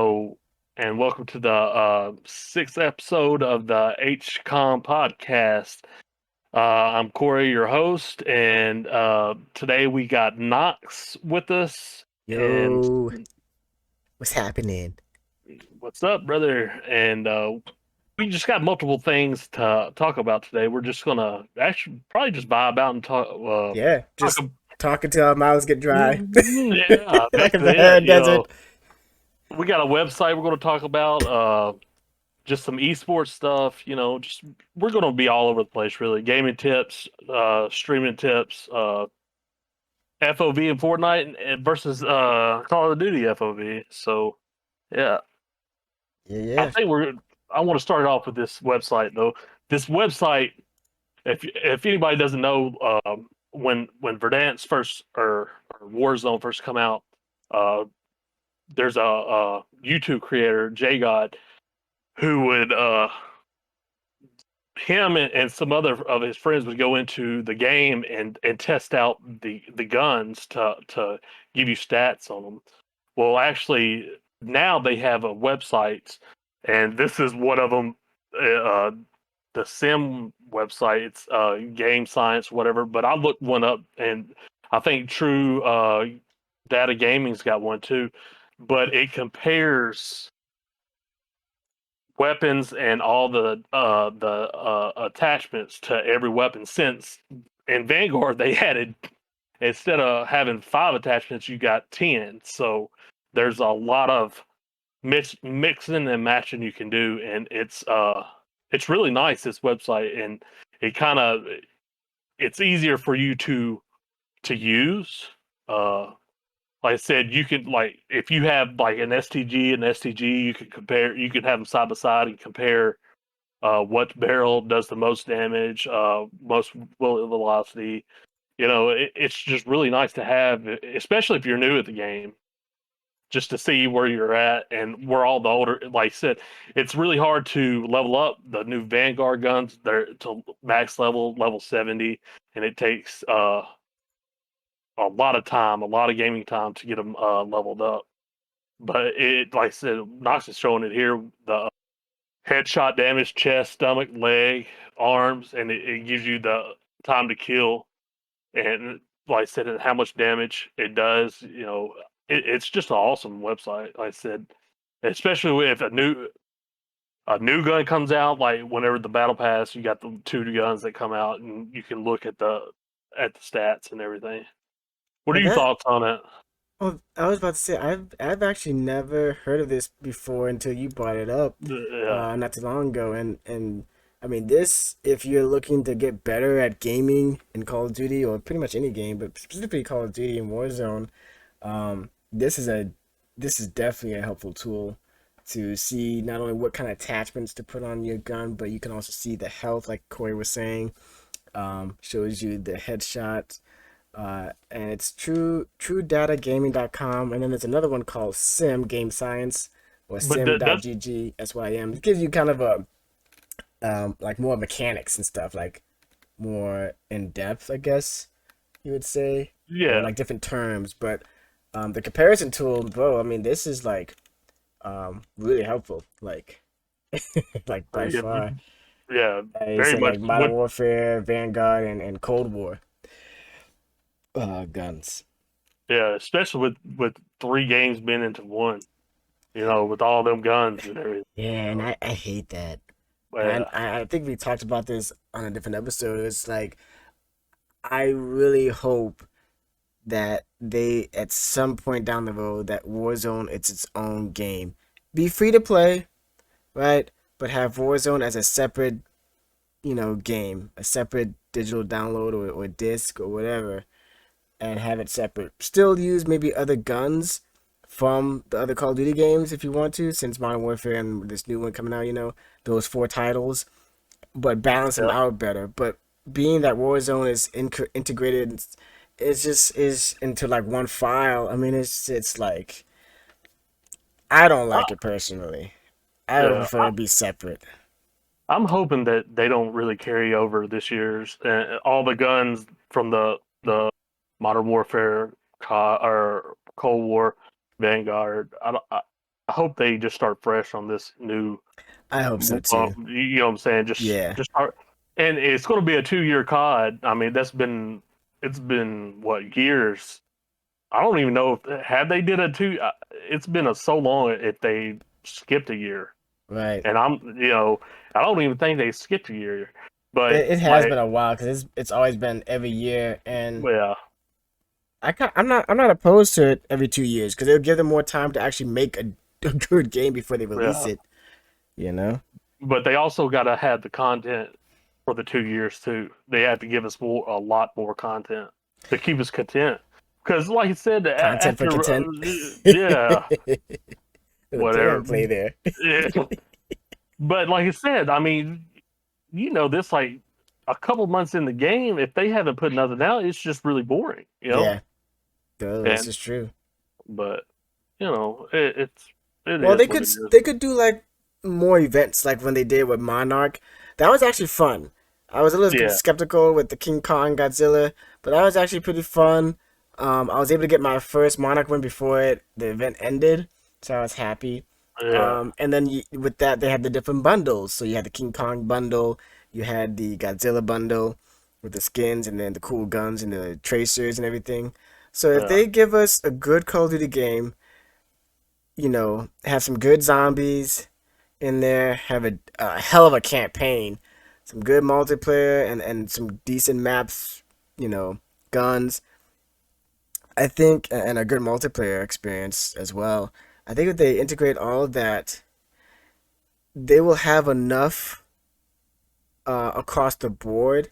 Hello, and welcome to the sixth episode of the HCOM Podcast. I'm Corey, your host, and today we got Knox with us. And Yo, what's happening? what's up, brother? And we just got multiple things to talk about today. We're just gonna actually probably just vibe out and talk. Yeah, Talk. just talking till our mouths get dry. Yeah, Like in the basically it. arid desert. We got a website we're going to talk about. Just some esports stuff, just we're going to be all over the place really. Gaming tips, streaming tips, FOV and Fortnite versus Call of Duty FOV. So, yeah. Yeah, I yeah. think I want to start off with this website though. This website, if anybody doesn't know, when Verdansk first or Warzone first come out, uh there's a YouTube creator, J God, who would him and some other of his friends would go into the game and test out the guns to give you stats on them. Well, actually, now they have a website, and this is one of them. Uh, the Sim website, it's Game Science, whatever. But I looked one up, and I think True Data Gaming's got one too. But it compares weapons and all the attachments to every weapon. Since in Vanguard they added, instead of having 5 attachments, you got 10. So there's a lot of mixing and matching you can do, and it's really nice, this website. And it kind of it's easier for you to use. uh like I said, you could, like, if you have like an STG and STG, you could have them side by side and compare what barrel does the most damage, most bullet velocity. It's just really nice to have, especially if you're new at the game, just to see where you're at and where all the older. Like I said, it's really hard to level up the new Vanguard guns. They're to max level 70, and it takes a lot of time, a lot of gaming time to get them leveled up. But like I said, Knox is showing it here. The headshot damage, chest, stomach, leg, arms, and it gives you the time to kill. And like I said, and how much damage it does. It's just an awesome website. Like I said, especially if a new gun comes out, like whenever the battle pass, you got the two guns that come out, and you can look at the stats and everything. What are Well, your that. thoughts on it? Well, I was about to say I've actually never heard of this before until you brought it up, Yeah, not too long ago. And I mean, this, if you're looking to get better at gaming in Call of Duty or pretty much any game, but specifically Call of Duty and Warzone, this is a this is definitely a helpful tool to see not only what kind of attachments to put on your gun, but you can also see the health, like Corey was saying. Shows you the headshot. And it's TrueDataGaming.com, and then there's another one called Sim Game Science or but that's Sim.gg SYM. It gives you kind of a like more mechanics and stuff, like more in depth, I guess you would say, or yeah, like different terms. But the comparison tool, bro, I mean, this is like really helpful, like like by yeah, far. yeah, You very said much. like Modern What Warfare, Vanguard, and Cold War guns. Yeah, especially with 3 games being into one. With all them guns and everything. Yeah, and So, I hate that. And yeah, I think we talked about this on a different episode. It's like I really hope that they at some point down the road that Warzone it's its own game. Be free to play, right? But have Warzone as a separate, game, a separate digital download or disc or whatever, and have it separate. Still use maybe other guns from the other Call of Duty games if you want to, since Modern Warfare and this new one coming out, those 4 titles, but balance them yeah. out better. But being that Warzone is integrated, it's just is into like one file. I mean, it's like I don't I, like it personally. I would yeah, prefer it be separate. I'm hoping that they don't really carry over this year's all the guns from the Modern Warfare or Cold War, Vanguard. I hope they just start fresh on this new. I hope so too. You know what I'm saying? Yeah, Just start, and it's going to be a 2 year COD. I mean, it's been what years. I don't even know if had they did a two. It's been so long if they skipped a year, right. and I don't even think they skipped a year. But It has like, been a while because it's always been every year, and yeah, I'm not opposed to it every 2 years because it'll give them more time to actually make a good game before they release yeah. it. You know. But they also got to have the content for the 2 years too. They have to give us a lot more content to keep us content. Because, like I said, Content for after content. yeah, The play whatever. on play there. Yeah. But like I said, I mean, this like a couple months in the game, if they haven't put nothing out, it's just really boring, Yeah, this And is true. but it Well, is what it is. they could do like more events like when they did with Monarch. That was actually fun. I was a little Yeah, skeptical with the King Kong Godzilla, but that was actually pretty fun. I was able to get my first Monarch win before the event ended, so I was happy. yeah, And then with that, they had the different bundles. So you had the King Kong bundle, you had the Godzilla bundle with the skins, and then the cool guns and the tracers and everything. So if yeah, they give us a good Call of Duty game, have some good zombies in there, have a hell of a campaign, some good multiplayer, and some decent maps, guns. I think, and a good multiplayer experience as well. I think if they integrate all of that, they will have enough across the board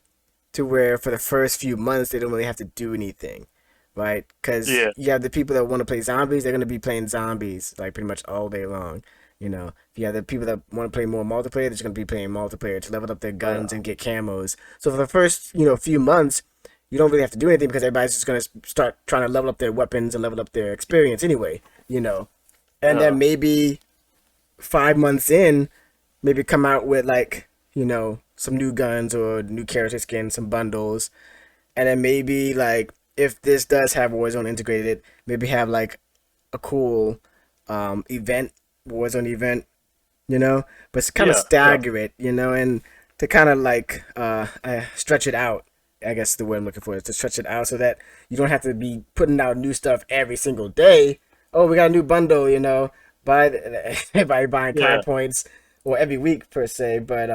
to where for the first few months they don't really have to do anything, right? Because yeah, you have the people that want to play zombies, they're going to be playing zombies like pretty much all day long. If you have the people that want to play more multiplayer, they're just going to be playing multiplayer to level up their guns yeah, and get camos. So for the first few months, you don't really have to do anything because everybody's just going to start trying to level up their weapons and level up their experience anyway. And yeah, then maybe 5 months in, maybe come out with like some new guns or new character skins, some bundles, and then maybe like if this does have Warzone integrated, maybe have like a cool event, Warzone event, but kind of yeah, yeah, stagger it, and to kind of like stretch it out. I guess the word I'm looking for is to stretch it out so that you don't have to be putting out new stuff every single day. Oh, we got a new bundle, buy by buying yeah, COD points, or every week per se. But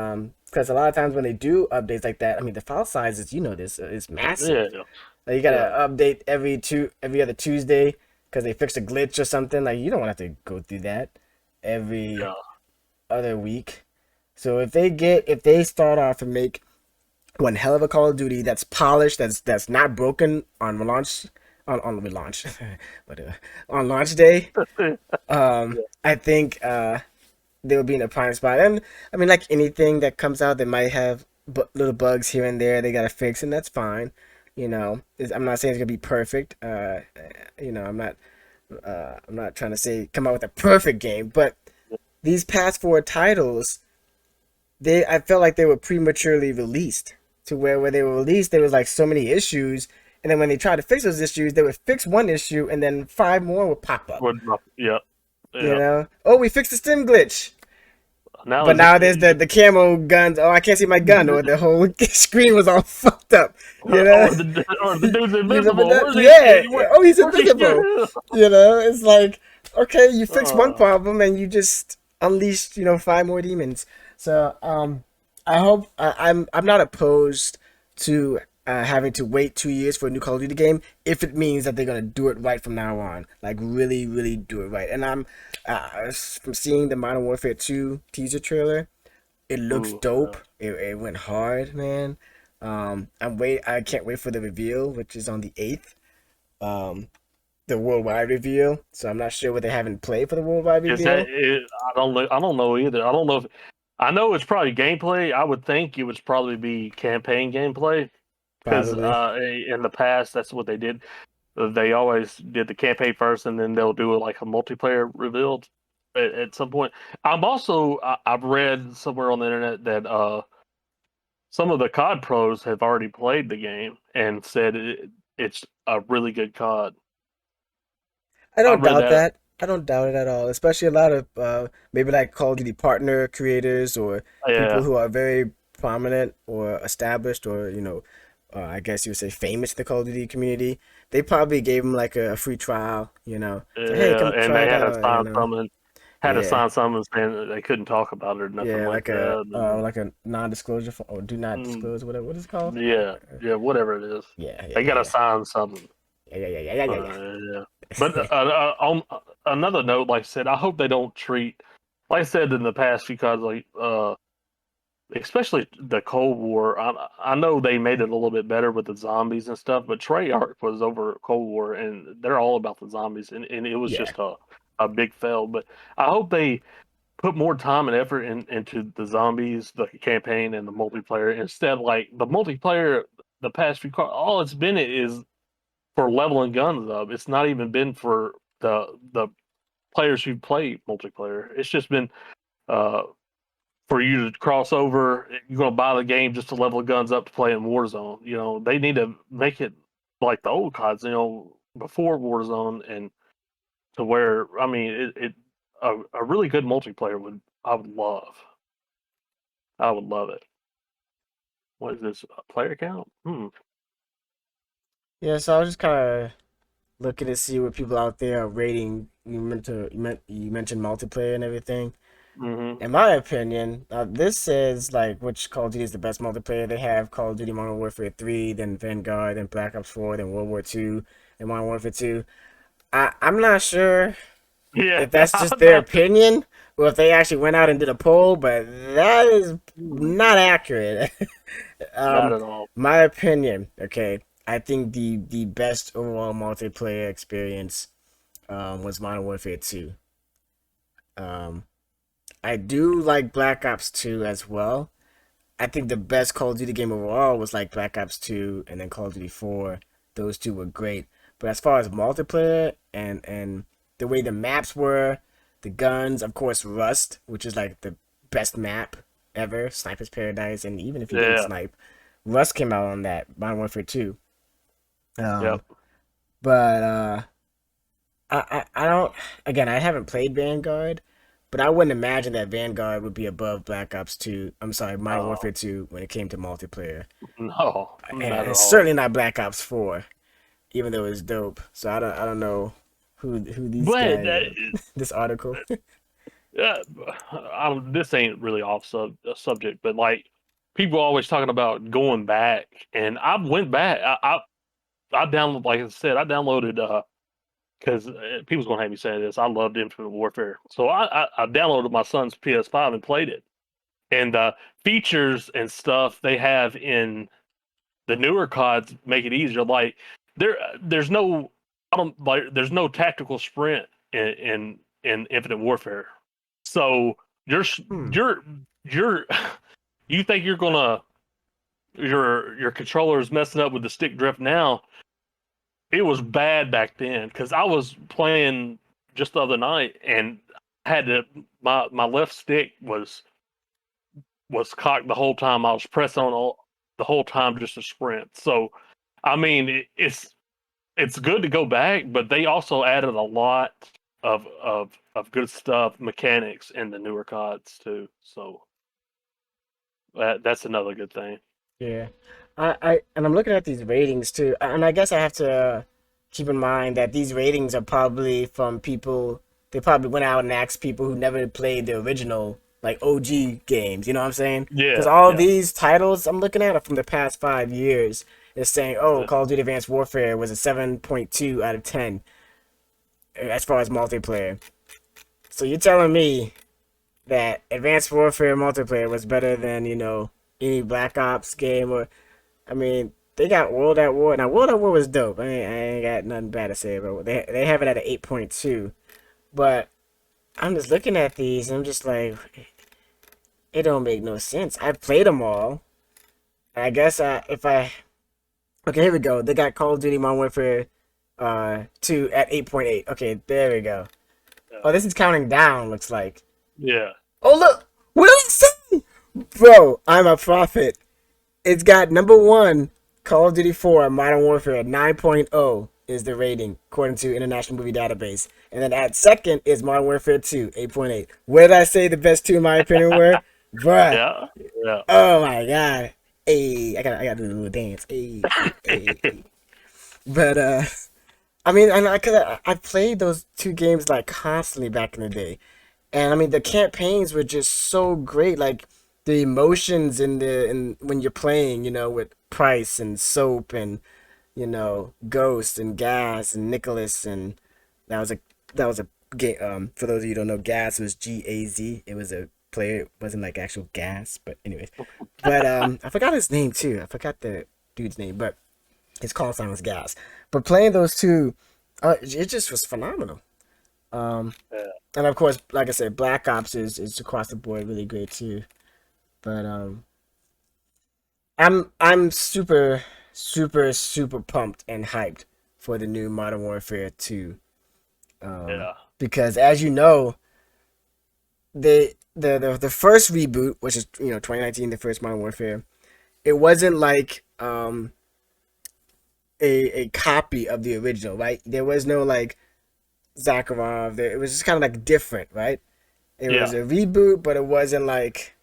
because a lot of times when they do updates like that, I mean the file size is this is massive. yeah, Like you gotta yeah, update every other Tuesday because they fixed a glitch or something. Like you don't want to have to go through that every yeah, other week. So if they start off and make one hell of a Call of Duty that's polished, that's not broken on launch on relaunch, but on launch day, yeah, I think they will be in a prime spot. And I mean, like anything that comes out, they might have little bugs here and there they gotta fix, and that's fine. I'm not saying it's gonna be perfect. I'm not trying to say come out with a perfect game, but these past four titles, I felt like they were prematurely released to where they were released there was like so many issues, and then when they tried to fix those issues they would fix one issue and then five more would pop up. yeah, yeah. Oh, we fixed the stim glitch, Now but is it? now there's the camo guns. Oh, I can't see my gun, or the whole screen was all fucked up. You know, Or the dude's you remember invisible. that? Yeah. Oh, he's Where's he? invisible. It's like, okay, you fixed one Uh, problem and you just unleashed five more demons. So I hope I'm not opposed to having to wait 2 years for a new Call of Duty game if it means that they're gonna do it right from now on, like really, really do it right. And I'm from seeing the Modern Warfare 2 teaser trailer, it looks ooh, dope. It went hard, man. I can't wait for the reveal, which is on the 8th. Um, the worldwide reveal. So I'm not sure what they have in play for the worldwide is that? reveal. I don't know. I don't know either. I don't know if. I know it's probably gameplay. I would think it would probably be campaign gameplay because Probably. in the past that's what they did. They always did the campaign first, and then they'll do it like a multiplayer reveal at some point. I've read somewhere on the internet that some of the COD pros have already played the game and said it's a really good COD. I I don't read doubt that. that. I don't doubt it at all. Especially a lot of maybe like Call of Duty partner creators or people Yeah, who are very prominent or established or I guess you would say famous in the Call of Duty community. They probably gave them like a free trial. So hey, yeah, come and try they it had to out. sign something, Yeah, saying that they couldn't talk about it or nothing yeah, like that. And, like a non-disclosure or do not mm, disclose whatever. What is it called? yeah, yeah, whatever it is, Yeah, yeah, they yeah, got to yeah, sign something. yeah, yeah, yeah, yeah, yeah, yeah, Yeah. But on another note, like I said, I hope they don't treat, like I said in the past, because like especially the Cold War. I know they made it a little bit better with the zombies and stuff, but Treyarch was over Cold War, and they're all about the zombies, and it was yeah. just a big fail. But I hope they put more time and effort into the zombies, the campaign, and the multiplayer instead. Like the multiplayer, the past few all it's been is for leveling guns up. It's not even been for the players who play multiplayer. It's just been uh, for you to cross over. You're going to buy the game just to level guns up to play in Warzone. They need to make it like the old CODs. Before Warzone, and to where I mean, a really good multiplayer would I would love. I would love it. What is this player count? Yeah, so I was just kind of looking to see what people out there are rating. You mentioned multiplayer and everything. Mm-hmm. In my opinion, this says like which Call of Duty is the best multiplayer. They have Call of Duty Modern Warfare 3, then Vanguard, then Black Ops 4, then World War 2, and Modern Warfare 2. I'm not sure Yeah, if that's just their opinion or if they actually went out and did a poll, but that is not accurate. not um, at all. my opinion, okay. I think the best overall multiplayer experience was Modern Warfare 2. Um, I do like Black Ops 2 as well. I think the best Call of Duty game overall was like Black Ops 2 and then Call of Duty 4. Those two were great. But as far as multiplayer and the way the maps were, the guns, of course, Rust, which is like the best map ever, Sniper's Paradise, and even if you didn't Yeah. snipe, Rust came out on that, Modern Warfare 2. Yep. Um, but I don't. Again, I haven't played Vanguard, but I wouldn't imagine that Vanguard would be above Black Ops 2. I'm sorry, Modern No. Warfare 2 when it came to multiplayer, No. and Not at it's all. certainly not Black Ops 4, even though it's dope. So I don't know who these But guys this article. uh, this ain't really off subject, but like people always talking about going back, and I went back. I downloaded, like I said, I downloaded because people's gonna have me say this. I loved Infinite Warfare, so I downloaded my son's PS5 and played it. And features and stuff they have in the newer CODs make it easier. Like there's no, I don't like, there's no tactical sprint in Infinite Warfare. So you're Hmm. you're you're you think you're gonna your controller is messing up with the stick drift now. It was bad back then because I was playing just the other night and had to my left stick was cocked the whole time. I was pressing on the whole time just to sprint. So I mean it's good to go back, but they also added a lot of good stuff, mechanics in the newer CODs too. So that's another good thing. Yeah, I and I'm looking at these ratings too, and I guess I have to keep in mind that these ratings are probably from people. They probably went out and asked people who never played the original like OG games. You know what I'm saying? Because Yeah, all yeah. these titles I'm looking at are from the past 5 years. It's saying, oh, Uh, Call of Duty Advanced Warfare was a 7.2 out of 10 as far as multiplayer. So you're telling me that Advanced Warfare multiplayer was better than any Black Ops game or I mean, they got World at War. Now, World at War was dope. I ain't got nothing bad to say about it. They have it at an 8.2. But I'm just looking at these and I'm just like, it don't make no sense. I've played them all. I guess if I. Okay, here we go. They got Call of Duty Modern Warfare 2 at 8.8. Okay, there we go. Oh, this is counting down, looks like. yeah. Oh, look! What did I say? Bro, I'm a prophet. It's got number one, Call of Duty 4 Modern Warfare at 9.0. is the rating according to International Movie Database. And then at second is Modern Warfare 2, 8.8. What did I say the best two in my opinion were? Bruh. Yeah, yeah. Oh my god. Hey, I gotta do a little dance. Hey, hey. But I mean, and I played those two games like constantly back in the day. And I mean, the campaigns were just so great. Like the emotions in when you're playing, with Price and Soap and Ghost and Gas and Nicholas, and that was a that was a game. For those of you who don't know, Gas was Gaz. It was a player. It wasn't like actual Gas, but anyways. But I forgot his name too. I forgot the dude's name, but his call sign was Gas. But playing those two, it just was phenomenal. Um, Yeah. and of course, like I said, Black Ops is across the board really great too. But I'm super super pumped and hyped for the new Modern Warfare 2. Yeah. Because as you know, the first reboot, which is 2019, the first Modern Warfare, it wasn't like a copy of the original, right? There was no like Zakharov. It was just kind of like different, right? It was Yeah. a reboot, but it wasn't like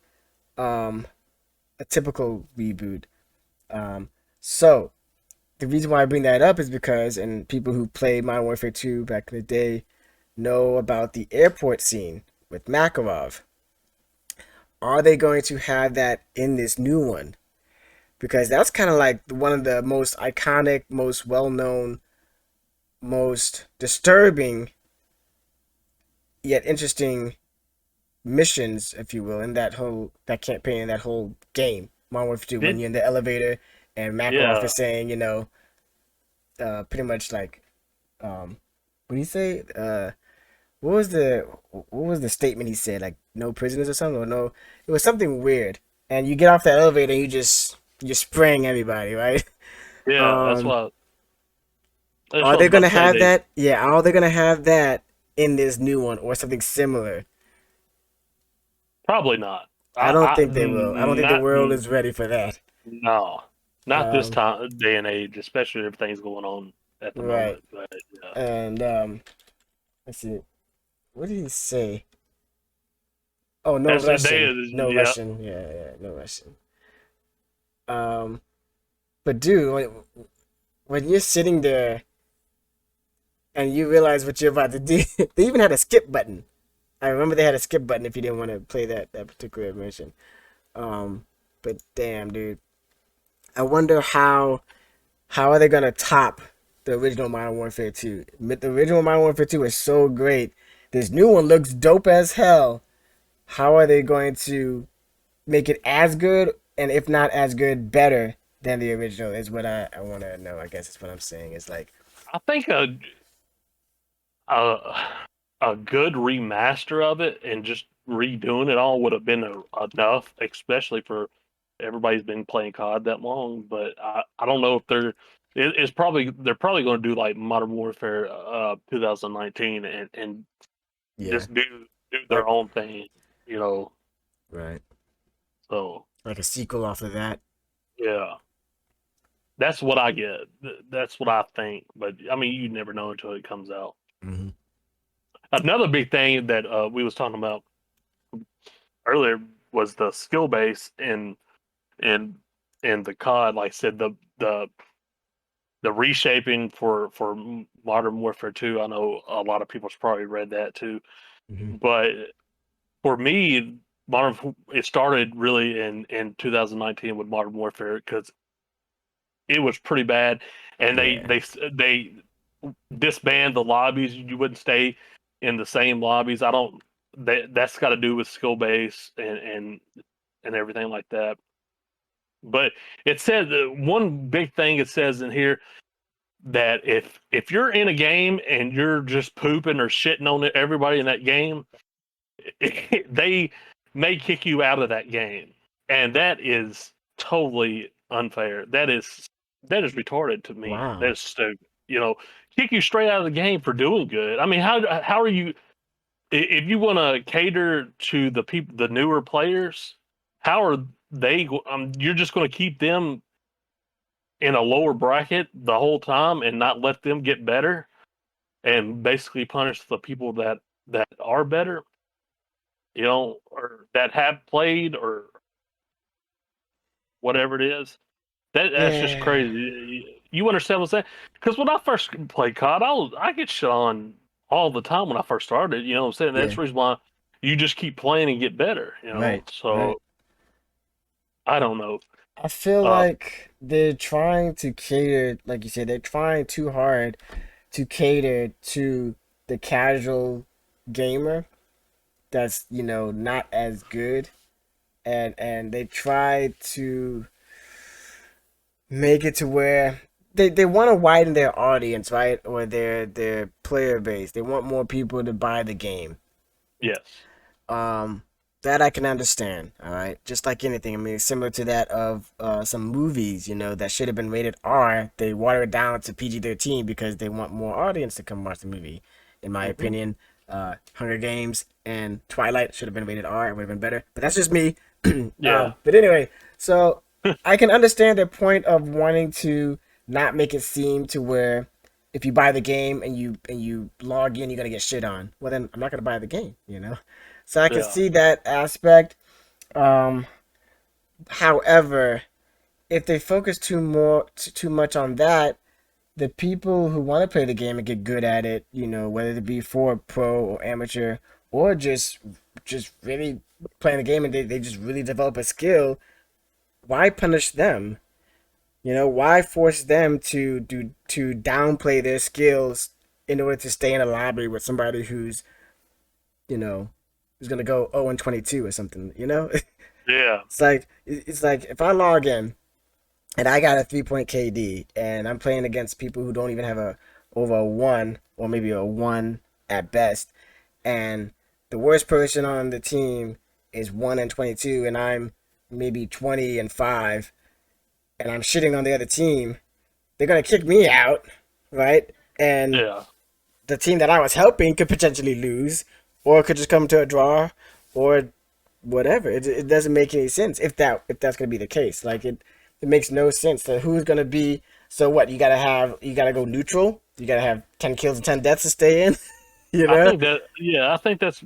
um a typical reboot. So the reason why I bring that up is because, and people who played Modern Warfare 2 back in the day know about the airport scene with Makarov. Are they going to have that in this new one? Because that's kind of like one of the most iconic, most well known, most disturbing, yet interesting missions, if you will, in that campaign, that whole game. Modern Warfare 2, when Did you're in the elevator and Makarov yeah. is saying, pretty much like, what do you say? What was the statement he said? Like no prisoners or something, or no? It was something weird. And you get off that elevator, and you're spraying everybody, right? Yeah. Um, That's are what I was they about gonna to say. have that? Yeah, are they gonna have that in this new one or something similar? Probably not. I don't I think they will. I don't think the not world is ready for that. no, not this Um, time day and age, especially if everything's going on at the right. moment. But yeah, And let's see. What did he say? Oh, no that's they. Russian. No Yeah, Russian. Yeah, yeah, no Russian. Um, but dude, when you're sitting there and you realize what you're about to do, they even had a skip button. I remember they had a skip button if you didn't want to play that particular mission. Um, but damn, dude, I wonder how are they gonna top the original Modern Warfare 2? The original Modern Warfare 2 is so great. This new one looks dope as hell. How are they going to make it as good, and if not as good, better than the original? Is what I want to know. I guess is what I'm saying. It's like, I think a a good remaster of it and just redoing it all would have been enough, especially for everybody's been playing COD that long. But I don't know if they're probably going to do like Modern Warfare 2019 and yeah, just do their like own thing, you know. right, So like a sequel off of that. yeah, that's what I get. That's what I think. But I mean, you never know until it comes out. Hmm. Another big thing that we was talking about earlier was the skill base in in the COD. Like I said, the reshaping for Modern Warfare 2. I know a lot of people's probably read that too, Hmm. but for me, Modern it started really in 2019 with Modern Warfare because it was pretty bad, and Yeah, they disband the lobbies. You wouldn't stay in the same lobbies. I don't. That's got to do with skill base and everything like that. But it says one big thing it says in here that if you're in a game and you're just pooping or shitting on everybody in that game, they may kick you out of that game, and that is totally unfair. That is retarded to me. wow. That's stupid. You know, kick you straight out of the game for doing good. I mean, how are you? If you want to cater to the people, the newer players, how are they? You're just going to keep them in a lower bracket the whole time and not let them get better and basically punish the people that are better, or that have played or whatever it is. That's just Yeah, crazy. You understand what I'm saying? Because when I first played COD, I get shit on all the time when I first started. You know what I'm saying? That's yeah, the reason why you just keep playing and get better. right, right. So I don't know. I feel Uh, like they're trying to cater, like you said, they're trying too hard to cater to the casual gamer that's, not as good. And they try to make it to where they want to widen their audience, right? Or their player base. They want more people to buy the game. yes. Um, that I can understand. All right, just like anything. I mean, it's similar to that of some movies, that should have been rated R. They water it down to PG-13 because they want more audience to come watch the movie. In my Hmm. opinion, Hunger Games and Twilight should have been rated R. It would have been better. But that's just me. Yeah. But anyway, so I can understand their point of wanting to not make it seem to where if you buy the game and you log in, you're gonna get shit on. Well, then I'm not gonna buy the game. So I can Yeah. see that aspect. Um, However, if they focus too much on that, the people who want to play the game and get good at it, whether it be for pro or amateur or just really playing the game and they just really develop a skill, why punish them? Why force them to downplay their skills in order to stay in a lobby with somebody you know, who's gonna go 0-22 or something? Yeah. It's like if I log in and I got a 3 point KD and I'm playing against people who don't even have a over a one or maybe a one at best, and the worst person on the team is 1-22 and I'm maybe 20-5 and I'm shitting on the other team, they're gonna kick me out, right? And Yeah. the team that I was helping could potentially lose, or it could just come to a draw, or whatever. It doesn't make any sense if that's gonna be the case. Like it makes no sense that who's gonna be. So what? You gotta go neutral. You gotta have 10 kills and 10 deaths to stay in. you I know? think that, yeah, I think that's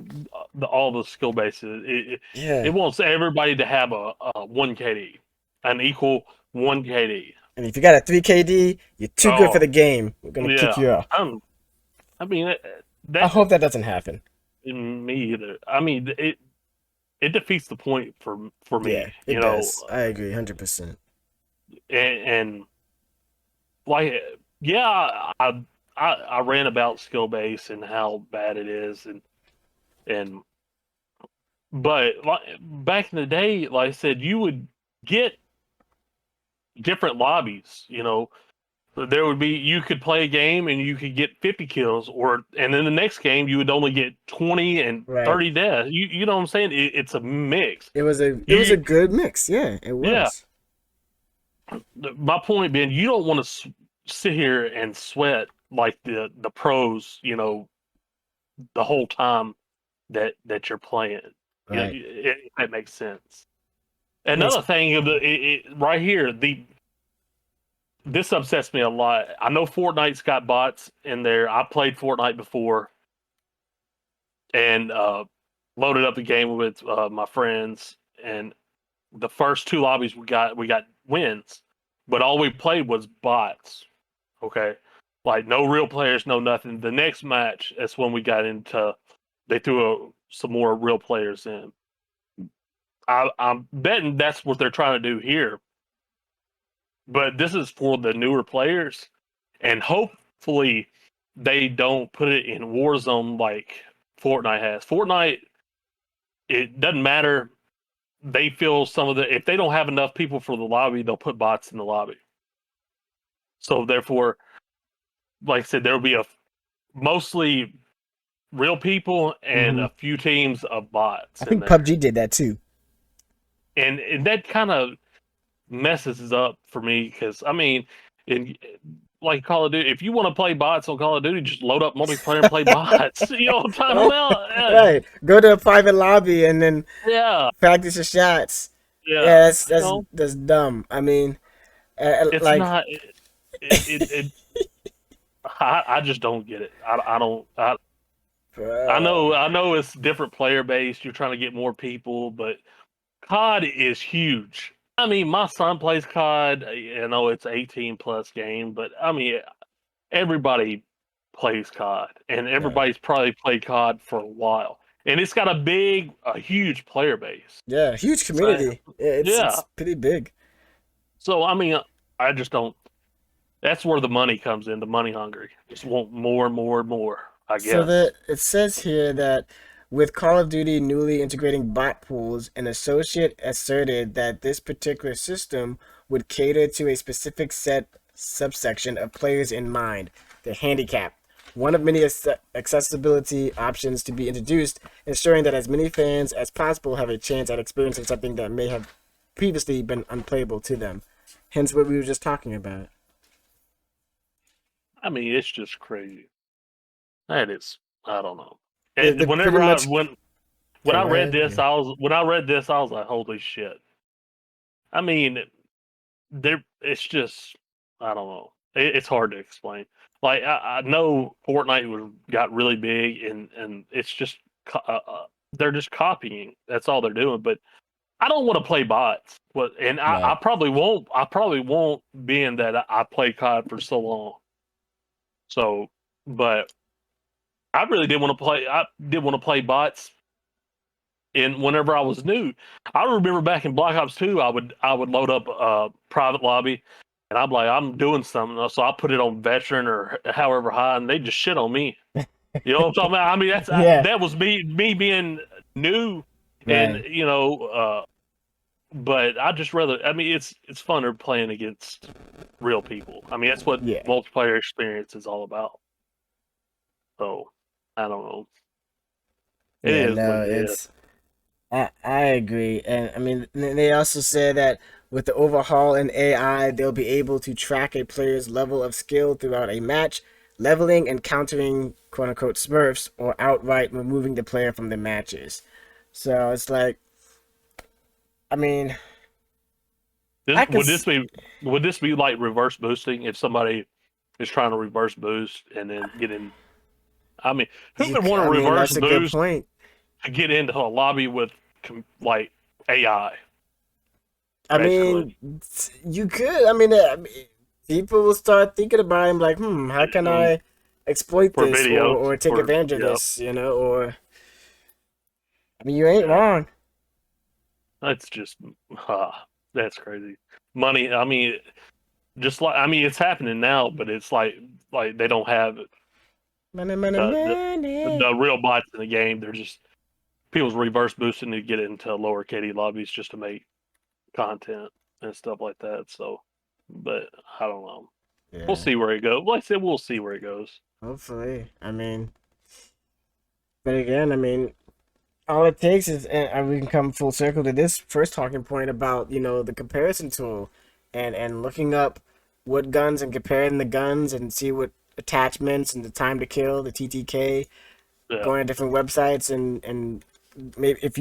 all the skill bases. It Yeah. wants everybody to have a 1 KD, an equal 1 KD. And if you got a 3 KD, you're too good for Oh, the game. We're gonna kick yeah. you off. I mean, I that, hope that doesn't happen. me either. I mean, it defeats the point for me, Yeah, it does. I agree, 100%. and like, yeah, I ran about skill base and how bad it is, and but like back in the day, like I said, you would get different lobbies. There would be, you could play a game and you could get 50 kills, and then the next game you would only get 20 and Right. 30 deaths. You know what I'm saying? It's a mix. It was a You good mix. Yeah, it Yeah. was. My point being, you don't want to sit here and sweat like the pros. The whole time that you're playing. Right. If that makes sense. Makes Another thing of right here, this upsets me a lot. I know Fortnite's got bots in there. I played Fortnite before and loaded up the game with my friends. And the first two lobbies we got wins, but all we played was bots. Okay, like no real players, no nothing. The next match, that's when we got into. They threw some more real players in. I'm betting that's what they're trying to do here. But this is for the newer players, and hopefully they don't put it in Warzone like Fortnite has. Fortnite, it doesn't matter. They feel some of the, if they don't have enough people for the lobby, they'll put bots in the lobby. So therefore, like I said, there will be a mostly real people and hmm a few teams of I bots in think there, PUBG did that too. and that kind of messes it up for me because I mean, in like Call of Duty, if you want to play bots on Call of Duty, just load up multiplayer and play bots. You know what I'm talking right. about? Right. Go to a private lobby and then Yeah, practice your shots. yeah. Yeah, that's that's You that's dumb. I mean, It's Like, not. I just don't get it. I don't. bro. I know it's different player based. You're trying to get more people, but COD is huge. I mean, my son plays COD. I know it's 18 plus game, but I mean, everybody plays COD, and Yeah. everybody's probably played COD for a while, and it's got a huge player base. Yeah, huge So community. Yeah, yeah, it's pretty big. so I mean, I just don't. That's where the money comes in. The money hungry, just want more and more and more. I So guess. that it says here that with Call of Duty newly integrating bot pools, an associate asserted that this particular system would cater to a specific set subsection of players in mind, the handicap. One of many accessibility options to be introduced, ensuring that as many fans as possible have a chance at experiencing something that may have previously been unplayable to them. Hence what we were just talking about. I mean, it's just crazy. That is, I don't know. They pretty Whenever much. when Yeah, I go read ahead. this, Yeah. I was like, holy shit. I mean, it's just, I don't know. It's hard to explain. Like I know Fortnite got really big, and it's just they're just copying. That's all they're doing. But I don't want to play bots. But and I Right. probably won't. I probably won't, being that I played COD for so long. So, but I really did want to play. I did want to play bots. And whenever I was new, I remember back in Black Ops 2, I would load up a private lobby, and I'm like, I'm doing something, so I put it on veteran or however high, and they just shit on me. You know what I'm talking about? I mean, Yeah. that was me being new, and Right. but I just rather. I mean, it's funner playing against real people. I mean, that's what Yeah. multiplayer experience is all about. So I don't know. It Yeah, is what no, it is. I agree. And I mean they also say that with the overhaul in AI, they'll be able to track a player's level of skill throughout a match, leveling and countering quote unquote smurfs or outright removing the player from the matches. So it's like I mean, This, I can would this be like reverse boosting if somebody is trying to reverse boost and then get in? I mean, who would want to I mean reverse that's a good boost point. to get into a lobby with like AI I basically mean, you could. I mean, people will start thinking about him like, how can um, I exploit for this videos or take for advantage of yeah this, or I mean, you ain't yeah. wrong. That's just that's crazy. Money. I mean, just like I mean, it's happening now, but it's like they don't have Money, money, the money. the real bots in the game. They're just people's reverse boosting to get into lower KD lobbies just to make content and stuff like that. So, but I don't know. We'll Yeah, see where it goes. Like I said, we'll see where it goes. hopefully. I mean, but again, I mean, all it takes is, and we can come full circle to this first talking point about the comparison tool, and looking up what guns and comparing the guns and see what attachments and the time to kill, the TTK, Yeah, going to different websites and maybe if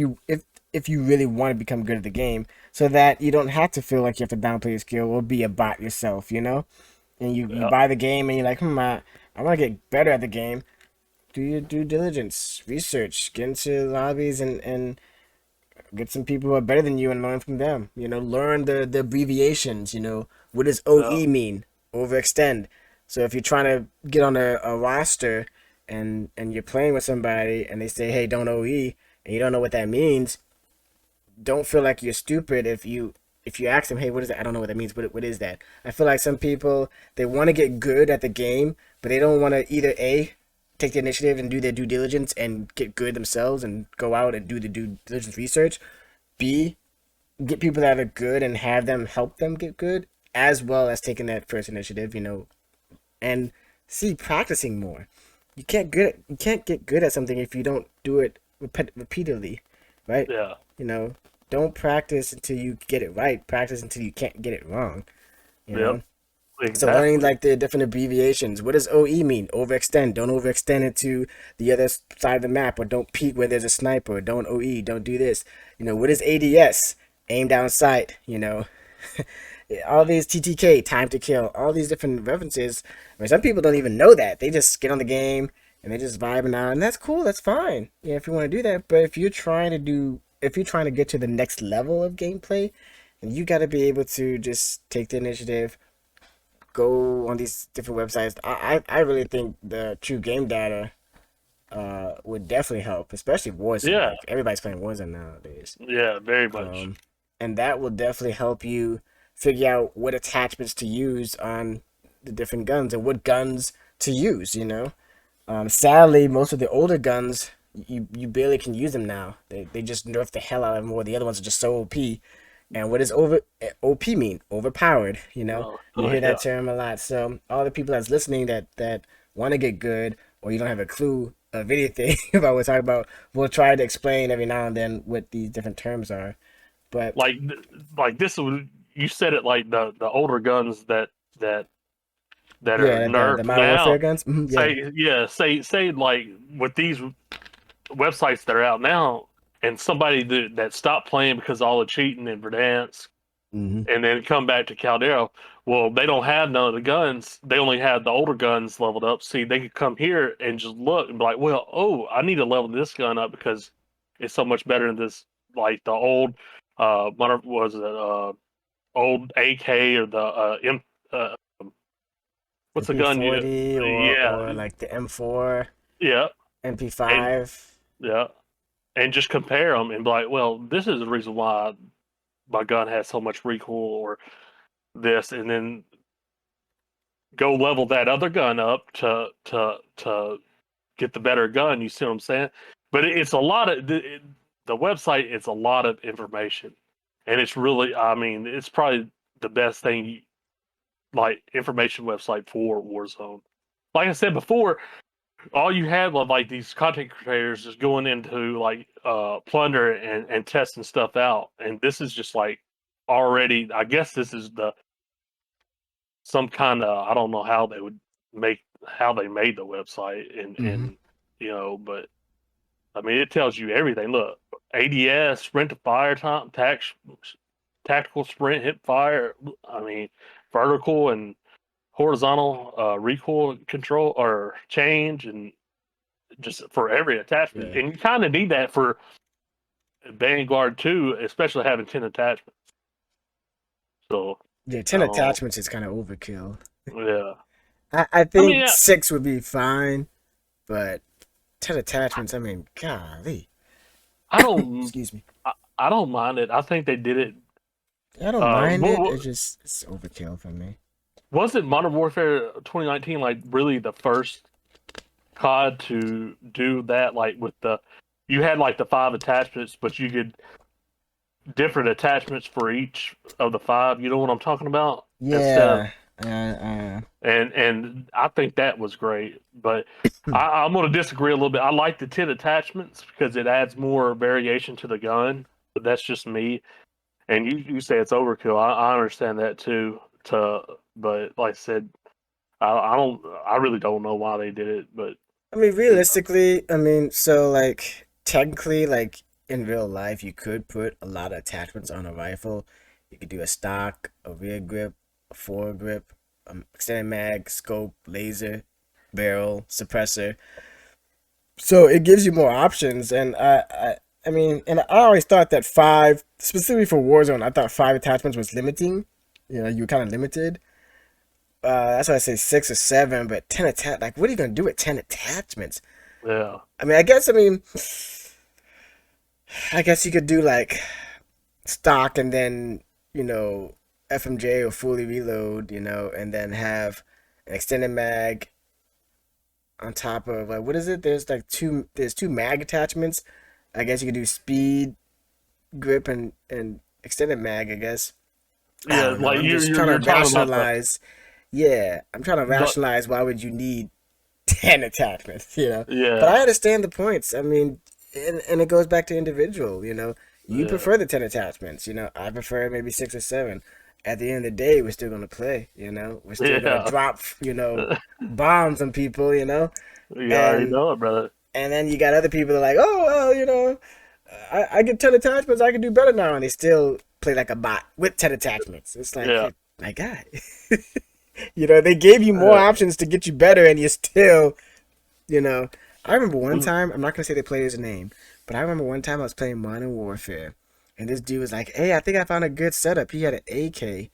you really want to become good at the game, so that you don't have to feel like you have to downplay your skill or be a bot yourself, and you yeah, buy the game and you're like, I want to get better at the game. Do your due diligence, research, get into lobbies and get some people who are better than you and learn from them. Learn the abbreviations. What does yeah, OE mean? Overextend. So if you're trying to get on a roster and you're playing with somebody and they say, hey, don't OE, and you don't know what that means, don't feel like you're stupid if you ask them, hey, what is that? I don't know what that means. What is that? I feel like some people, they want to get good at the game, but they don't want to either A, take the initiative and do their due diligence and get good themselves and go out and do the due diligence research. B, get people that are good and have them help them get good, as well as taking that first initiative, and C, practicing more. You can't get good at something if you don't do it repeatedly, right? yeah, You know, don't practice until you get it right. Practice until you can't get it wrong. You yep, know. So learning exactly. like the different abbreviations. What does OE mean? Overextend. Don't overextend it to the other side of the map, or don't peek where there's a sniper. Don't OE. Don't do this. What is ADS? Aim down sight. all these TTK, time to kill, all these different references. I mean, some people don't even know that. They just get on the game and they just vibing out, and that's cool. That's fine. Yeah, if you want to do that. But if you're trying to get to the next level of gameplay, and you got to be able to just take the initiative, go on these different websites. I really think the true game data would definitely help, especially Warzone. Yeah, Like everybody's playing Warzone nowadays. yeah, very much. Um, and that will definitely help you figure out what attachments to use on the different guns and what guns to use. Sadly, most of the older guns you barely can use them now. They just nerf the hell out of them more. The other ones are just so OP. And what does OP mean? Overpowered. You hear Yeah. that term a lot. So all the people that's listening that want to get good, or you don't have a clue of anything about what we're talking about, we'll try to explain every now and then what these different terms are. But Like this would you said it like the older guns that are yeah, the nerfed Modern Warfare now. guns. Yeah. Say like with these websites that are out now, and somebody that stopped playing because of all the cheating in Verdansk, Hmm. and then come back to Caldera. Well, they don't have none of the guns. They only have the older guns leveled up. See, they could come here and just look and be like, well, oh, I need to level this gun up because it's so much better than this, like the old, what was it, old AK or the uh, what's the gun you, MP40 yeah, or like the M4, yeah, and MP5. yeah, and just compare them and be like, well, this is the reason why my gun has so much recoil or this, and then go level that other gun up to get the better gun. You see what I'm saying? But it's a lot of the website. It's a lot of information, and it's really, I mean, it's probably the best thing, like information website for Warzone. Like I said before, all you have of like these content creators is going into like plunder and testing stuff out, and this is just like already. I guess this is the some kind of, I don't know how they would make how they made the website Hmm. and but I mean it tells you everything. Look, ADS, sprint to fire time, tactical sprint, hip fire. I mean vertical and horizontal recoil control or change, and just for every attachment. Yeah. And you kind of need that for Vanguard too, especially having 10 attachments. So Yeah, I 10 don't know. attachments is kind of overkill. Yeah. I I mean, think 6 would be fine, but 10 attachments, I mean, golly. I don't Excuse me. I don't mind it. I think they did it. I don't mind it. What, It's overkill for me. wasn't Modern Warfare 2019 like really the first COD to do that? Like with you had like the 5 attachments, but you could different attachments for each of the 5. You know what I'm talking about? Instead of Yeah. Uh, and I think that was great, but I'm going to disagree a little bit. I like the 10 attachments because it adds more variation to the gun. But that's just me. And you say it's overkill. I understand that too. But like I said, I don't. I really don't know why they did it. But I mean, you realistically, I mean, so like technically, like in real life, you could put a lot of attachments on a rifle. You could do a stock, a rear grip, a foregrip, extended mag, scope, laser, barrel, suppressor. So it gives you more options, and I mean, and I always thought that 5, specifically for Warzone, I thought 5 attachments was limiting. You were kind of limited. That's why I say 6 or 7, but 10 like, what are you gonna do with 10 attachments? know, yeah, I mean, I guess you could do like stock and then FMJ or fully reload, and then have an extended mag on top of like what is it? There's two mag attachments. I guess you could do speed, grip, and extended mag. I guess I yeah. don't know. Like I'm just trying you're to talking about rationalize. Yeah, I'm trying to the rationalize why would you need 10 attachments, But I yeah, understand the points. I mean, and it goes back to individual, You yeah, prefer the 10 attachments, I prefer maybe 6 or 7. At the end of the day, we're still gonna play, We're still gonna yeah. drop, bombs on people, You already And know it, brother. and then you got other people that are like, oh well, I get 10 attachments, I can do better now, and they still play like a bot with 10 attachments. It's like Yeah. my God. They gave you more Uh, options to get you better, and you still, you know. I remember one time, I'm not going to say the player's name, but I remember one time I was playing Modern Warfare, and this dude was like, hey, I think I found a good setup. He had an AK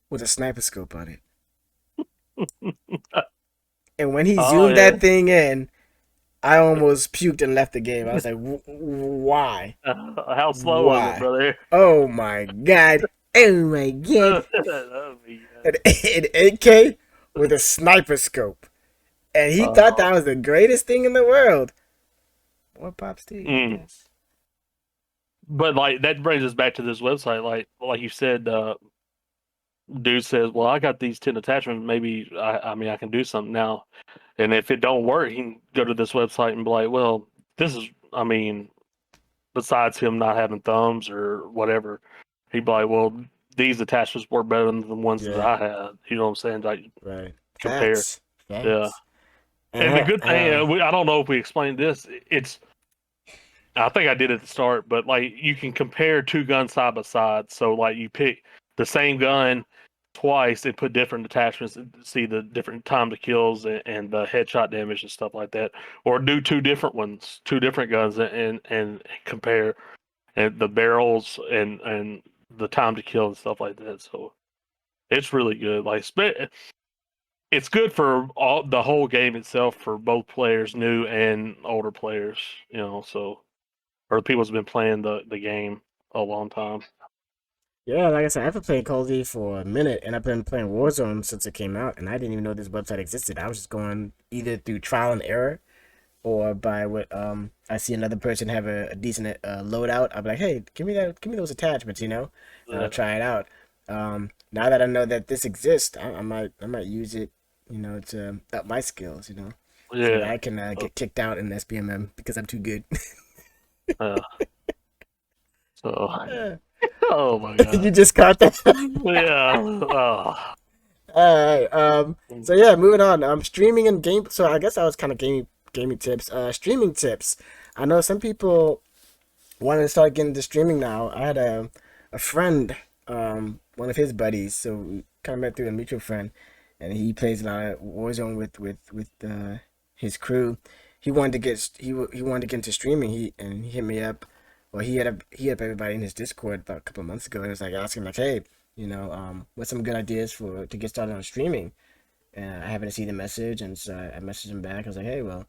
with a sniper scope on it. And when he oh zoomed yeah. that thing in, I almost puked and left the game. I was like, why? How slow was it, Why? brother? Oh my God. Oh my God. That'd be, An AK with a sniper scope. And he thought uh, that was the greatest thing in the world. More props to you, I mm. guess. But like that brings us back to this website. Like you said, dude says, "Well, I got these 10 attachments. Maybe I mean I can do something now." And if it don't work, he can go to this website and be like, "Well, this is. I mean, besides him not having thumbs or whatever, he'd be like, well, these attachments work better than the ones that Yeah, I had. You know what I'm saying? Like right. compare. Facts. Yeah. Facts. And the And good thing, I don't know if we explained this. It's I think I did at the start, but like you can compare two guns side by side. So like you pick the same gun twice and put different attachments and see the different time to kills and the headshot damage and stuff like that, or do two different ones, two different guns and compare and the barrels and the time to kill and stuff like that. So it's really good. Like it's good for all the whole game itself for both players, new and older players. You know, so or the people who's been playing the game a long time. yeah, like I said, I've been playing Call of Duty for a minute, and I've been playing Warzone since it came out, and I didn't even know this website existed. I was just going either through trial and error or by what I see another person have a decent loadout. I'll be like, hey, give me those attachments, and I'll Yeah, try it out. Now that I know that this exists, I might use it, to up my skills, so that yeah, I can get kicked out in SBMM because I'm too good. yeah. So, oh my You god, just caught that. yeah. Oh. All right. So yeah, moving on. Streaming and game. So I guess that was kind of gaming tips. Streaming tips. I know some people wanted to start getting into streaming now. I had a friend, one of his buddies, so we kind of met through a mutual friend, and he plays a lot of Warzone with his crew. He wanted to get into streaming. He hit me up. Well, he had everybody in his Discord about a couple of months ago. And it was like asking like, hey, what's some good ideas for to get started on streaming? And I happened to see the message, and so I messaged him back. I was like, hey, well,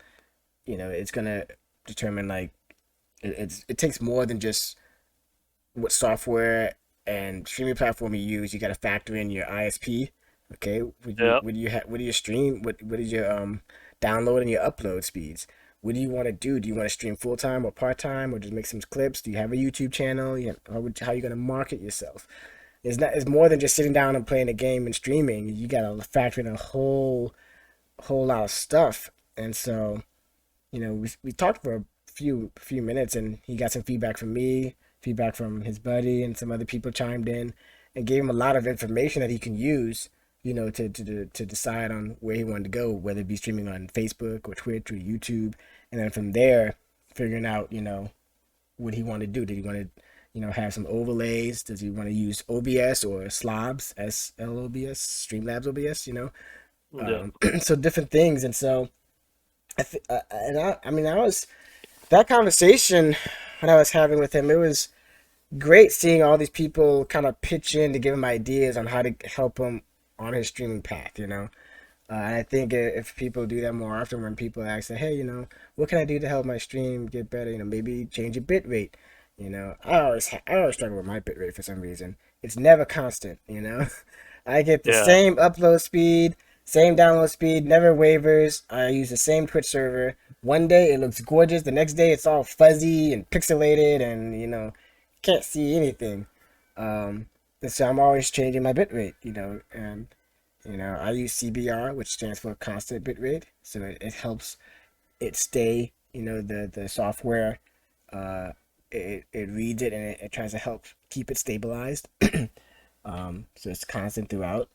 it's gonna determine like it takes more than just what software and streaming platform you use. You got to factor in your ISP. Okay, Yeah, what do you stream? What is your download and your upload speeds? What do you want to do? Do you want to stream full time or part time or just make some clips? Do you have a YouTube channel? How are you gonna market yourself? It's more than just sitting down and playing a game and streaming. You gotta factor in a whole lot of stuff. And so we talked for a few minutes, and he got some feedback from me, feedback from his buddy, and some other people chimed in, and gave him a lot of information that he can use, to decide on where he wanted to go, whether it be streaming on Facebook or Twitch or YouTube, and then from there, figuring out, what he wanted to do. Did he want to, have some overlays? Does he want to use OBS or Slobs, SLOBS, Streamlabs OBS? yeah, So different things, and so I mean, I was that conversation when I was having with him. It was great seeing all these people kind of pitch in to give him ideas on how to help him on his streaming path. And I think if people do that more often, when people ask, hey, what can I do to help my stream get better? Maybe change your bit rate. I always struggle with my bit rate for some reason. It's never constant. I get the yeah, same upload speed, same download speed, never wavers. I use the same Twitch server. One day it looks gorgeous. The next day it's all fuzzy and pixelated, and can't see anything. And so I'm always changing my bitrate. And I use CBR, which stands for constant bitrate, so it helps it stay. The software, uh, it reads it and it tries to help keep it stabilized. So it's constant throughout.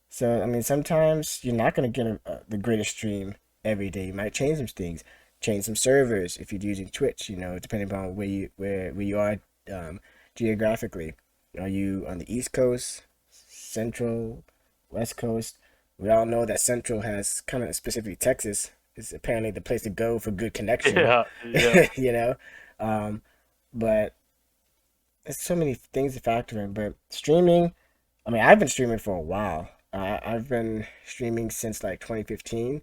So I mean, sometimes you're not gonna get the greatest stream every day. You might change some things, change some servers if you're using Twitch. Depending upon where you are, geographically. Are you on the East Coast, Central, West Coast. We all know that Central has kind of specifically Texas is apparently the place to go for good connection, Yeah, yeah. you know. Um, but there's so many things to factor in. But streaming, I mean, I've been streaming for a while. I've been streaming since like 2015,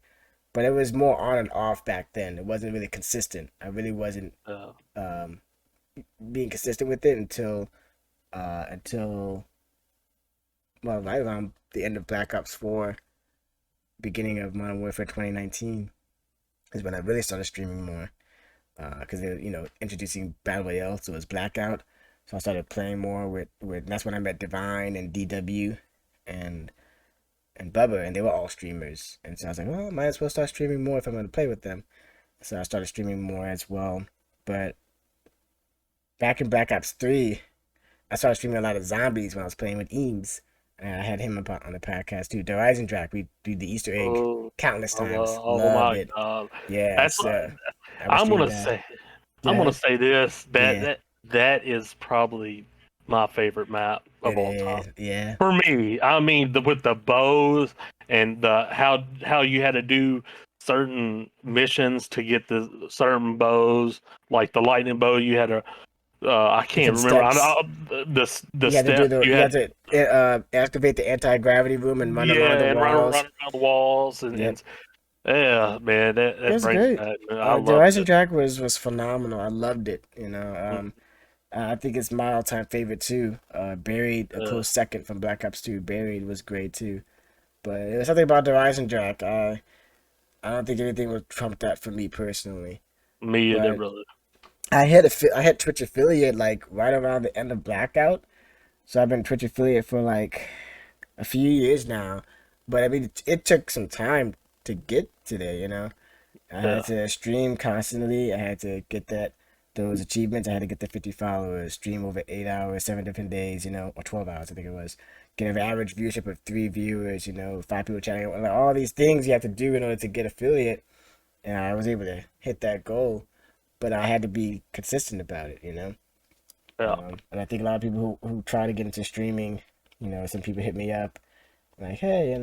but it was more on and off back then. It wasn't really consistent. I really wasn't Yeah. um, being consistent with it until well, right around the end of Black Ops 4, beginning of Modern Warfare 2019 is when I really started streaming more. Because they're introducing Battle Royale, so it was Blackout. So I started playing more with that's when I met Divine and DW and Bubba, and they were all streamers. And so I was like, well, I might as well start streaming more if I'm going to play with them. So I started streaming more as well. But back in Black Ops 3, I started streaming a lot of zombies when I was playing with Eames. And I had him on the podcast too. Horizon Drac, we do the Easter egg Oh, countless times. oh Loved my it. God. Yeah, That's so I would I'm stream gonna that. say I'm gonna Yeah, say this yeah, that is probably my favorite map of it all time. is. Yeah, For me, I mean, with the bows and the how you had to do certain missions to get the certain bows, like the lightning bow, you had to. I can't different remember. steps. The You have to do step the. you You have had. to activate the anti-gravity room and run Yeah, along the and walls. run around the walls Yep, yeah, man, it that was brings great. back. Man, I The loved Horizon it. Drac was phenomenal. I loved it. Mm, I think it's my all-time favorite too. Buried a Uh, close second from Black Ops 2. Buried was great too. But it was something about the Horizon Drac. I don't think anything would trump that for me personally. me, that But really. I had Twitch affiliate like right around the end of Blackout. So I've been Twitch affiliate for like a few years now. But I mean, it took some time to get to there. I had Yeah, to stream constantly. I had to get those achievements. I had to get the 50 followers, stream over 8 hours, 7 different days, or 12 hours, I think it was. Get an average viewership of 3 viewers, 5 people chatting. Like, all these things you have to do in order to get affiliate. And I was able to hit that goal, but I had to be consistent about it. yeah. And I think a lot of people who try to get into streaming, some people hit me up like, hey,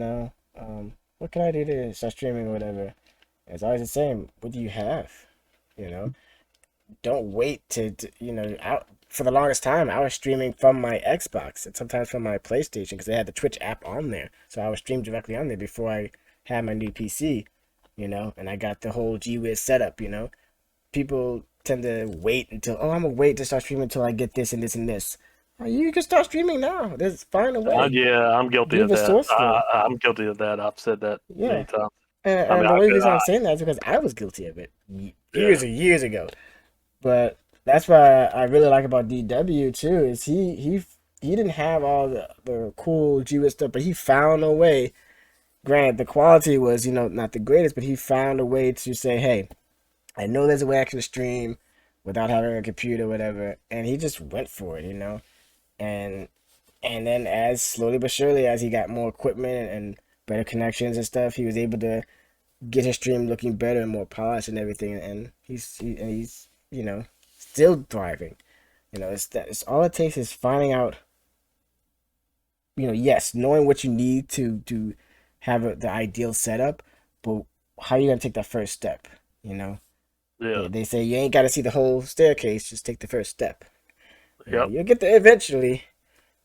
what can I do to start streaming or whatever? It's always the same. What do you have? You know, don't wait for the longest time, I was streaming from my Xbox and sometimes from my PlayStation because they had the Twitch app on there. So I would stream directly on there before I had my new PC, and I got the whole GWiz setup. People tend to wait until, oh, I'm gonna wait to start streaming until I get this and this and this. You can start streaming now. There's find a way. Yeah, I'm guilty Be of that. resourceful. I'm guilty of that. I've said that many Yeah. times. And, I mean, and the only reason I'm saying that is because I was guilty of it yeah, years and years ago. But that's why I really like about DW too is he didn't have all the cool Jewish stuff, but he found a way. Granted, the quality was not the greatest, but he found a way to say, hey, I know there's a way I can stream without having a computer, whatever, and he just went for it. And then as slowly but surely as he got more equipment and better connections and stuff, he was able to get his stream looking better and more polished and everything. And he's still thriving. It's all it takes is finding out. Yes, knowing what you need to have the ideal setup, but how you gonna take that first step? You know, yeah, they say you ain't got to see the whole staircase. Just take the first step. yep. You'll get there eventually.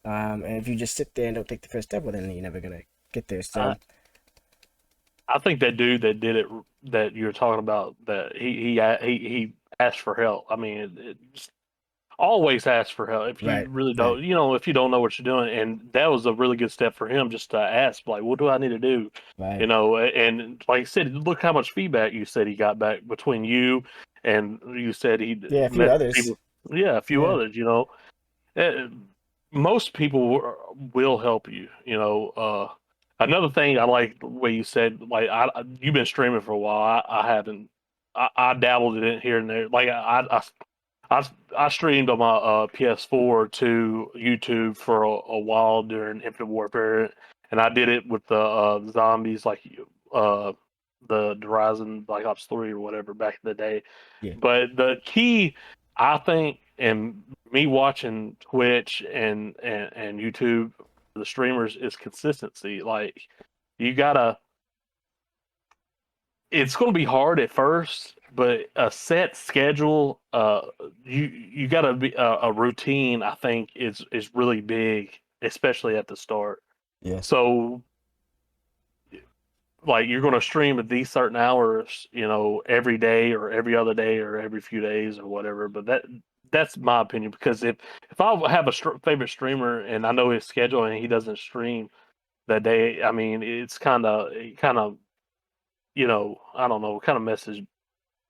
And if you just sit there and don't take the first step, well, then you're never gonna get there. I, So I think that dude that did it that you're talking about that he asked for help. I mean, it's always ask for help if you right, really right, don't. If you don't know what you're doing, and that was a really good step for him just to ask, like, what do I need to do? right. And like I said, look how much feedback you said he got back between you and you said he Yeah, a few met others. people. Yeah, a few Yeah, others. Uh, most people will help you. Another thing I like the way you said, like you've been streaming for a while. I haven't. I dabbled in it here and there. Like I streamed on my PS4 to YouTube for a while during Infinite Warfare, and I did it with the zombies, like uh, the Horizon Black Ops 3 or whatever back in the day. yeah, But the key, I think, and me watching Twitch and YouTube, the streamers is consistency. Like you gotta, it's going to be hard at first, but a set schedule, you got to be a routine. I think is really big, especially at the start. Yeah. So, like, you're going to stream at these certain hours, every day or every other day or every few days or whatever. But that's my opinion because if I have a favorite streamer and I know his schedule and he doesn't stream that day, I mean, it's kind of I don't know, kind of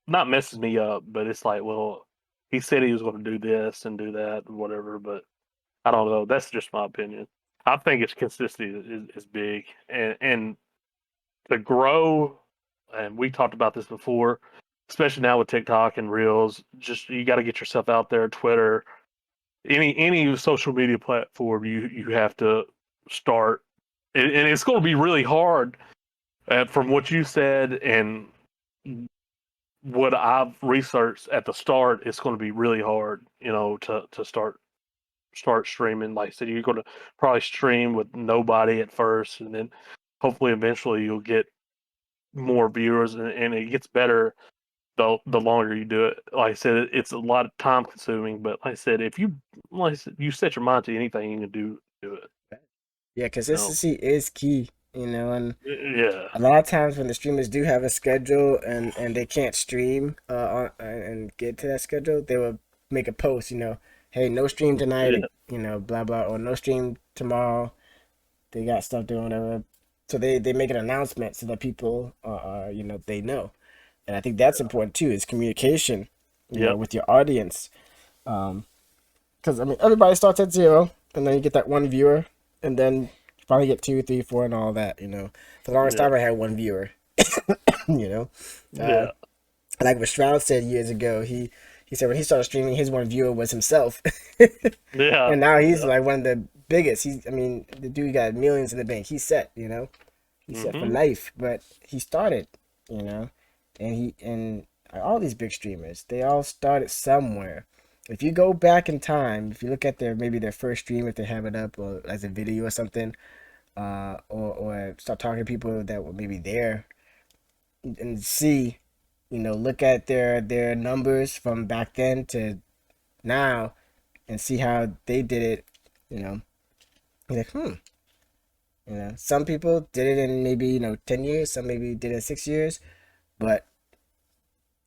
not messes me up, but it's like, well, he said he was going to do this and do that and whatever, but I don't know. That's just my opinion. I think it's consistency is big, and to grow, and we talked about this before, especially now with TikTok and Reels. Just you got to get yourself out there, Twitter, any social media platform. You have to start, and it's going to be really hard. From what you said and what I've researched at the start, it's going to be really hard, to start streaming. Like I said, you're going to probably stream with nobody at first, and then hopefully eventually you'll get more viewers, and it gets better the longer you do it. Like I said, it's a lot of time consuming, but like I said, if you like I said, you set your mind to anything, you can do it. Yeah, You know, consistency is key, and yeah, a lot of times when the streamers do have a schedule and they can't stream and get to that schedule, they will make a post, hey, no stream yeah, tonight, blah blah, or no stream tomorrow. They got stuff doing whatever. So they make an announcement so that people they know. And I think that's important too, is communication, yep, with your audience. Because I mean everybody starts at zero and then you get that one viewer and then you finally get two, three, four and all that, For the longest yeah, time I had one viewer. you know. Uh, yeah, like what Shroud said years ago, he said when he started streaming, his one viewer was himself, yeah, and now he's yeah. like one of the biggest. I mean, the dude got millions in the bank. He's set, he's set for Hmm. life. But he started, you know, and all these big streamers, they all started somewhere. If you go back in time, if you look at maybe their first stream, if they have it up or as a video or something, or start talking to people that were maybe there and see, look at their numbers from back then to now and see how they did it, you know. You're like, some people did it in maybe, 10 years, some maybe did it in 6 years, but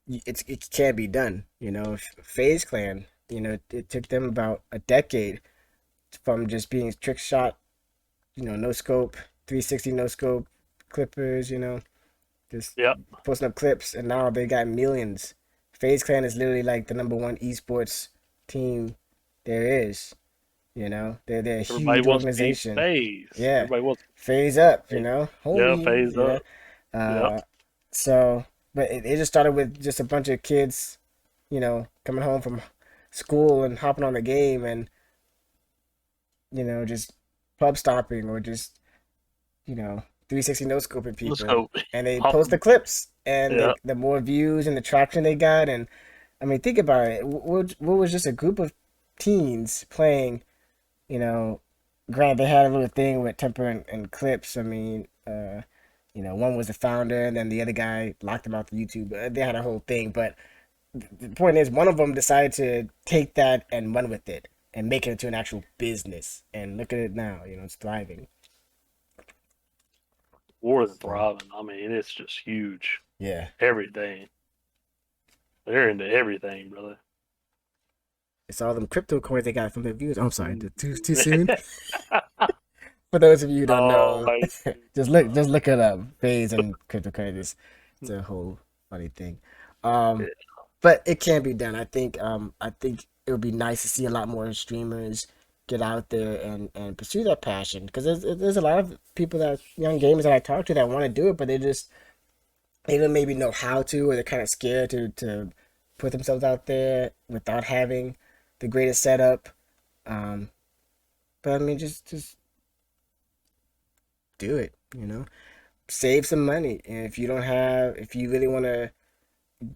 it can be done, FaZe Clan, it took them about a decade from just being trick shot, no scope, 360 no scope clippers, just Yep. posting up clips, and now they got millions. FaZe Clan is literally like the number one esports team there is. They're a Everybody huge wants to be organization. phase. Yeah, Everybody wants phase up. to, yeah, Homie. phase up. Yep. Uh, so, but it just started with just a bunch of kids, coming home from school and hopping on the game and just pub stopping or just 360 no scoping Let's people, go. and they Hop. post the clips, and Yeah. the more views and the traction they got, and I mean, think about it. What was just a group of teens playing? You know, Granted, they had a little thing with temper and clips. I mean, one was the founder, and then the other guy locked him out the YouTube. They had a whole thing, but the point is, one of them decided to take that and run with it and make it into an actual business. And look at it now. It's thriving. War is So thriving. I mean, it's just huge. yeah, Everything. They're into everything, brother. it's all them crypto coins they got from their views. I'm sorry, too soon. For those of you who don't Oh know, my. just look it up. Phase and cryptocurrencies. It's a whole funny thing. Um, but it can be done. I think it would be nice to see a lot more streamers get out there and pursue that passion because there's a lot of people that young gamers that I talk to that want to do it, but they don't maybe know how to, or they're kind of scared to put themselves out there without having the greatest setup. Um, but I mean, just do it. Save some money, and if you really want to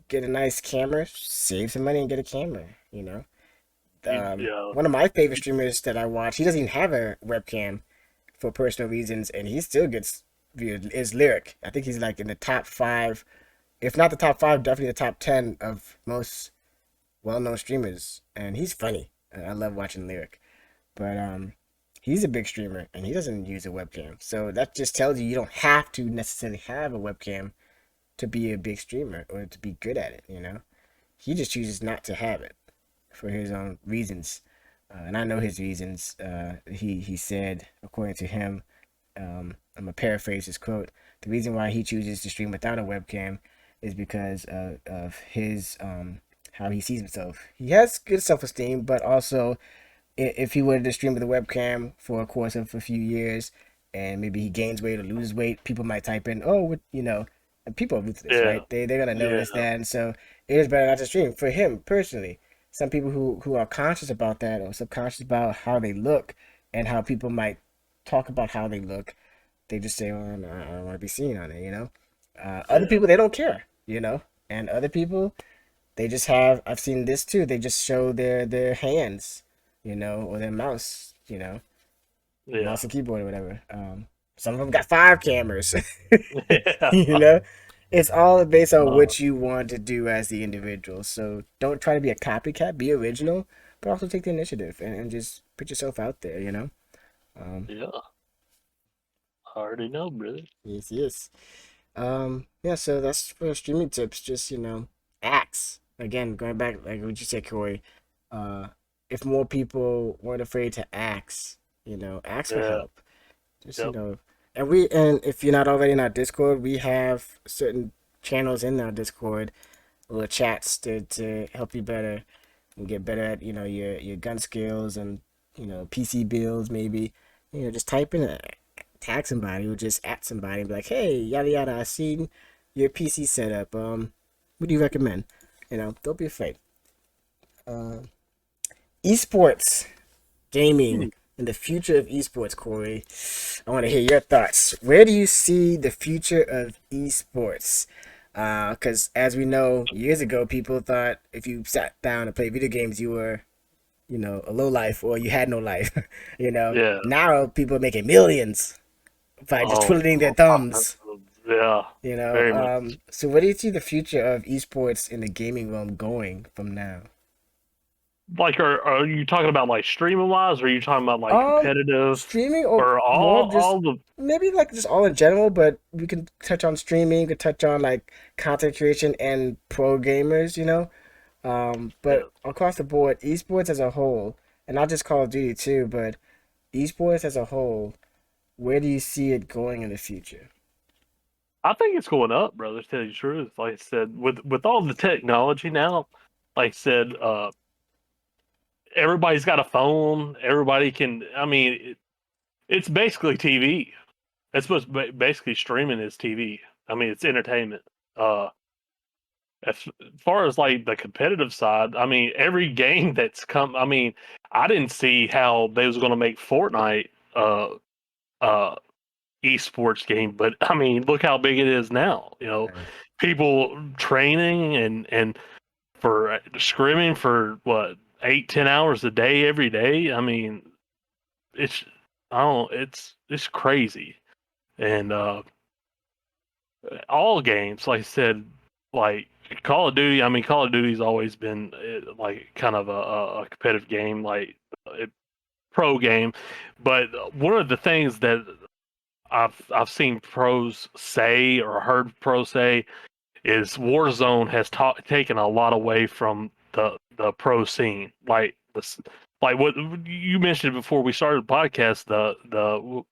get a nice camera, save some money and get a camera. Yeah. One of my favorite streamers that I watch, he doesn't even have a webcam. for personal reasons, and he still gets viewed. Is Lyric? I think he's like in the top 5, if not the top 5, definitely the top 10 of most well-known streamers, and he's funny. I love watching Lyric, but he's a big streamer and he doesn't use a webcam. So that just tells you don't have to necessarily have a webcam to be a big streamer or to be good at it. He just chooses not to have it for his own reasons, and I know his reasons. He said, according to him, I'm gonna paraphrase his quote. The reason why he chooses to stream without a webcam is because of his how he sees himself. He has good self-esteem, but also if he were to stream with a webcam for a course of a few years, and maybe he gains weight or loses weight, people might type in, "Oh, and people are ruthless, Yeah. right? They're gonna Yeah. notice that, and so it is better not to stream for him personally. Some people who are conscious about that or subconscious about how they look and how people might talk about how they look, they just say, "Oh, no, I don't want to be seen on it." Other Yeah. people, they don't care, and other people, they just have. I've seen this too. They just show their hands, or their mouse, Yeah. mouse and keyboard or whatever. Some of them got 5 cameras. Yeah. you know, it's all based on Uh, what you want to do as the individual. So don't try to be a copycat. Be original, but also take the initiative and just put yourself out there. Um, yeah. I already know, brother. yes, yes. Yeah. So that's for streaming tips. Just ask again. Going back, like what you said, Corey. Uh, if more people weren't afraid to ask, ask for Yeah. help. Just Yep. and if you're not already in our Discord, we have certain channels in our Discord, little chats to help you better and get better at your gun skills and PC builds maybe. Just type in tag somebody or just at somebody and be like, hey, yada yada, I seen your PC setup. What do you recommend? Don't be afraid. Uh, Esports gaming and the future of esports, Corey. I want to hear your thoughts. Where do you see the future of esports? Because as we know, years ago, people thought if you sat down and played video games, you were, a low life or you had no life. Yeah. Now people are making millions by just Oh. twiddling their thumbs. Yeah. Very much. So where do you see the future of esports in the gaming realm going from now? Like, are you talking about like streaming wise, or are you talking about like Um, competitive, Streaming or or more of just all the maybe like just all in general, but we can touch on streaming, we could touch on like content creation and pro gamers, yeah. But across the board, esports as a whole, and not just Call of Duty too, but esports as a whole, where do you see it going in the future? I think it's going up, brother. To tell you the truth, like I said, with all the technology now, like I said, everybody's got a phone. Everybody can. I mean, it's basically TV. It's supposed basically streaming is TV. I mean, it's entertainment. Uh, as far as like the competitive side, I mean, every game that's come. I mean, I didn't see how they was going to make Fortnite uh esports game, but I mean, look how big it is now. Right. People training and for scrimming for what 8-10 hours a day every day. I mean, it's I don't it's crazy. And all games, like I said, like Call of Duty. I mean, Call of Duty's always been like kind of a competitive game, like a pro game. But one of the things that I've seen pros say or heard pros say is Warzone has taken a lot away from the pro scene. Like what you mentioned before we started the podcast, the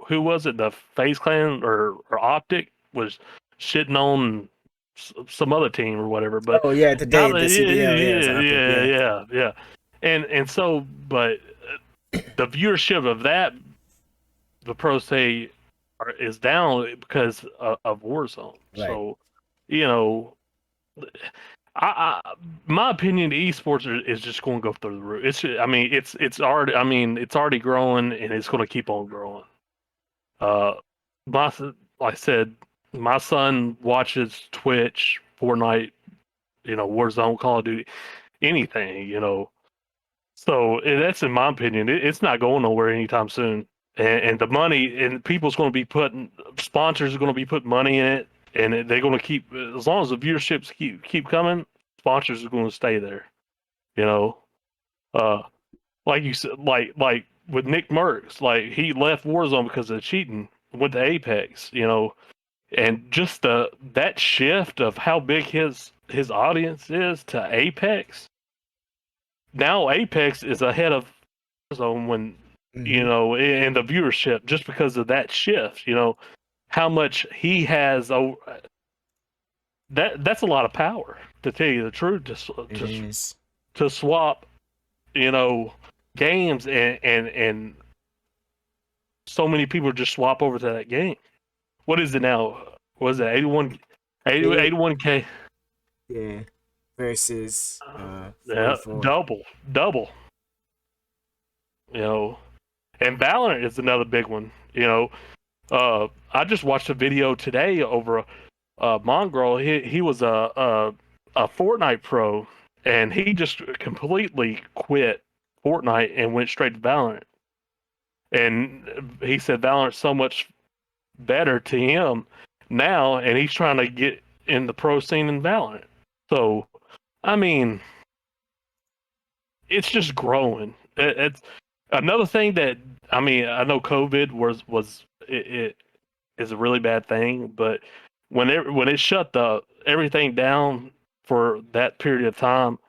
who was it? The FaZe Clan or Optic was shitting on some other team or whatever. But Oh yeah, now today that the CDL, yeah, it's Optic, yeah, yeah. yeah, yeah, and so but the viewership of that the pros say is down because of Warzone. Right. So you know I my opinion, esports is just going to go through the roof. I mean, it's already, I mean, it's already growing and it's going to keep on growing. Uh, my, like I said, my son watches Twitch, Fortnite, Warzone, Call of Duty, anything. So that's in my opinion. It's not going nowhere anytime soon. and the money and people's going to be putting sponsors are going to be putting money in it, and they're going to keep as long as the viewerships keep coming, sponsors are going to stay there. You know, uh, like you said, like with Nick Merckx, like he left Warzone because of cheating, went to Apex. You know, and just that shift of how big his audience is to Apex. Now Apex is ahead of Warzone when Mm-hmm. in the viewership just because of that shift. You know how much he has. That's a lot of power to tell you the truth. It is. To swap, you know, games and so many people just swap over to that game. What is it now? Was it 81, It, 81K? yeah. Versus Yeah, 44. double. You know, and Valorant is another big one. You know, I just watched a video today over Mongrel. He was a Fortnite pro, and he just completely quit Fortnite and went straight to Valorant. And he said Valorant's so much better to him now, and he's trying to get in the pro scene in Valorant. So, I mean, it's just growing. It's another thing that I mean. I know COVID was it is a really bad thing, but when it shut the everything down for that period of time,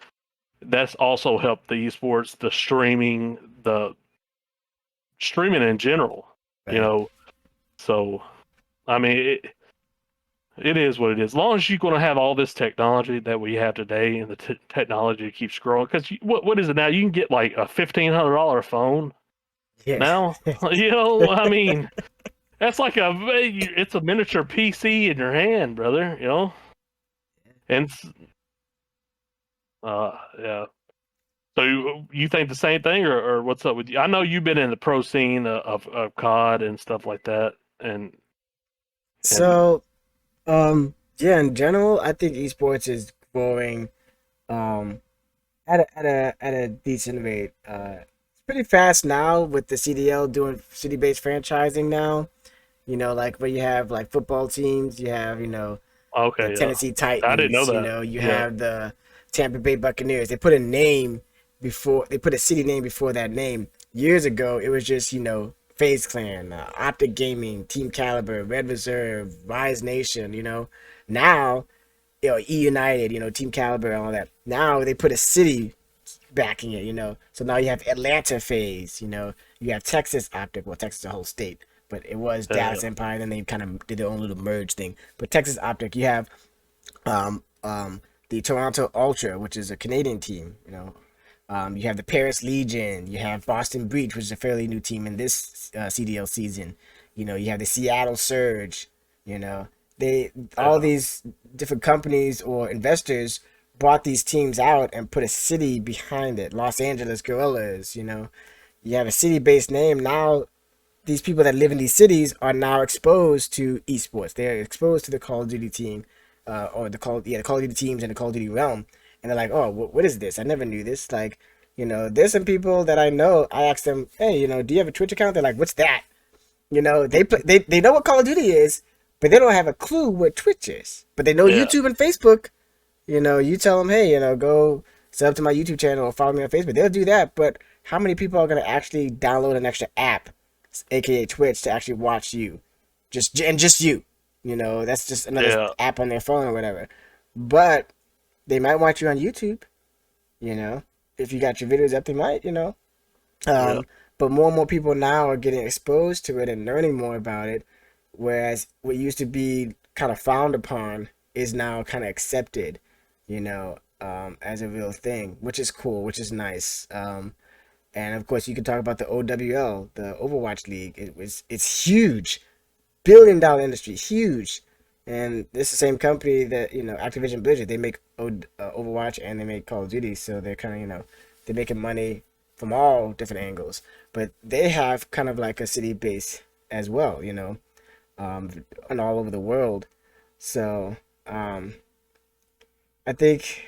that's also helped the esports, the streaming in general. You Right. know, so I mean, it is what it is. As long as you're going to have all this technology that we have today, and the technology keeps growing, because what is it now? You can get like a $1,500 phone Yeah. now. You know, I mean, that's like it's a miniature PC in your hand, brother. You know, and yeah. So you think the same thing, or what's up with you? I know you've been in the pro scene of COD and stuff like that, and So, yeah, in general, I think esports is growing um at a decent rate. It's pretty fast now with the CDL doing city-based franchising now. Like where you have like football teams, you have, the okay, yeah, Tennessee I didn't know Titans, that. you Yeah, have the Tampa Bay Buccaneers. They put a name before they put a city name before that name. Years ago, it was just, FaZe Clan, Optic Gaming, Team Caliber, Red Reserve, Rise Nation, Now, E United, Team Caliber and all that. Now they put a city backing it, So now you have Atlanta FaZe, you have Texas Optic. Well, Texas is a whole state, but it was yeah, Dallas Empire. Then they kind of did their own little merge thing. But Texas Optic, you have um, um, the Toronto Ultra, which is a Canadian team. You have the Paris Legion. You have Boston Breach, which is a fairly new team in this CDL season. You have the Seattle Surge. You know, they all yeah, these different companies or investors bought these teams out and put a city behind it. Los Angeles Guerrillas. You have a city-based name now. These people that live in these cities are now exposed to esports. They're exposed to the Call of Duty team, or the Call of Duty teams and the Call of Duty realm, and they're like, "Oh, what is this? I never knew this." Like, there's some people that I know. I asked them, "Hey, do you have a Twitch account?" They're like, "What's that?" They know what Call of Duty is, but they don't have a clue what Twitch is. But they know yeah, YouTube and Facebook. You tell them, "Hey, go sub to my YouTube channel or follow me on Facebook." They'll do that, but how many people are gonna actually download an extra app, aka Twitch, to actually watch you? Just you. That's just another yeah, app on their phone or whatever. But they might watch you on YouTube. You know, if you got your videos up, they might. yeah, Um, but more and more people now are getting exposed to it and learning more about it, whereas what used to be kind of frowned upon is now kind of accepted, as a real thing, which is cool, which is nice. And of course, you can talk about the OWL, the Overwatch League. It's huge, $1 billion industry, huge. And this is the same company that, Activision Blizzard, they make Overwatch and they make Call of Duty, so they're kind of, they're making money from all different angles. But they have kind of like a city base as well, and all over the world. So um, I think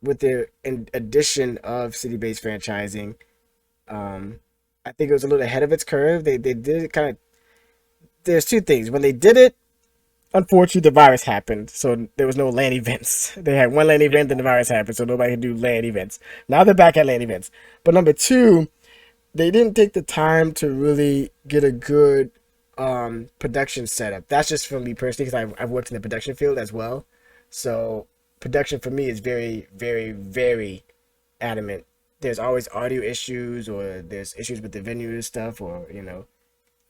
with the addition of city-based franchising, um, I think it was a little ahead of its curve. They did it kind of. There's two things. When they did it, unfortunately, the virus happened, so there was no LAN events. They had one LAN event, then the virus happened, so nobody could do LAN events. Now they're back at LAN events. But number two, they didn't take the time to really get a good production setup. That's just for me personally, because I've worked in the production field as well. So production for me is very, very, very adamant. There's always audio issues, or there's issues with the venue and stuff, or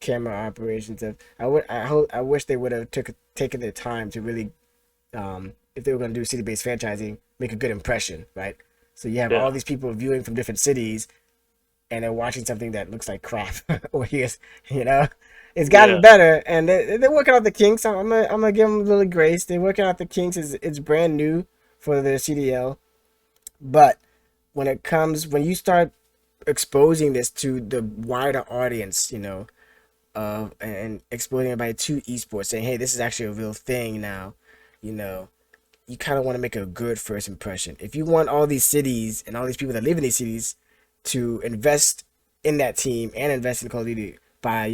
camera operations. I wish they would have taken their time to really, if they were going to do city-based franchising, make a good impression, right? So you have Yeah. all these people viewing from different cities, and they're watching something that looks like crap, or here's, it's gotten Yeah. better, and they're working out the kinks. I'm gonna give them a little grace. They're working out the kinks. It's brand new for the CDL, but when you start exposing this to the wider audience, and exposing everybody to esports, saying, hey, this is actually a real thing now, you know, you kind of want to make a good first impression. If you want all these cities and all these people that live in these cities to invest in that team and invest in Call of Duty by,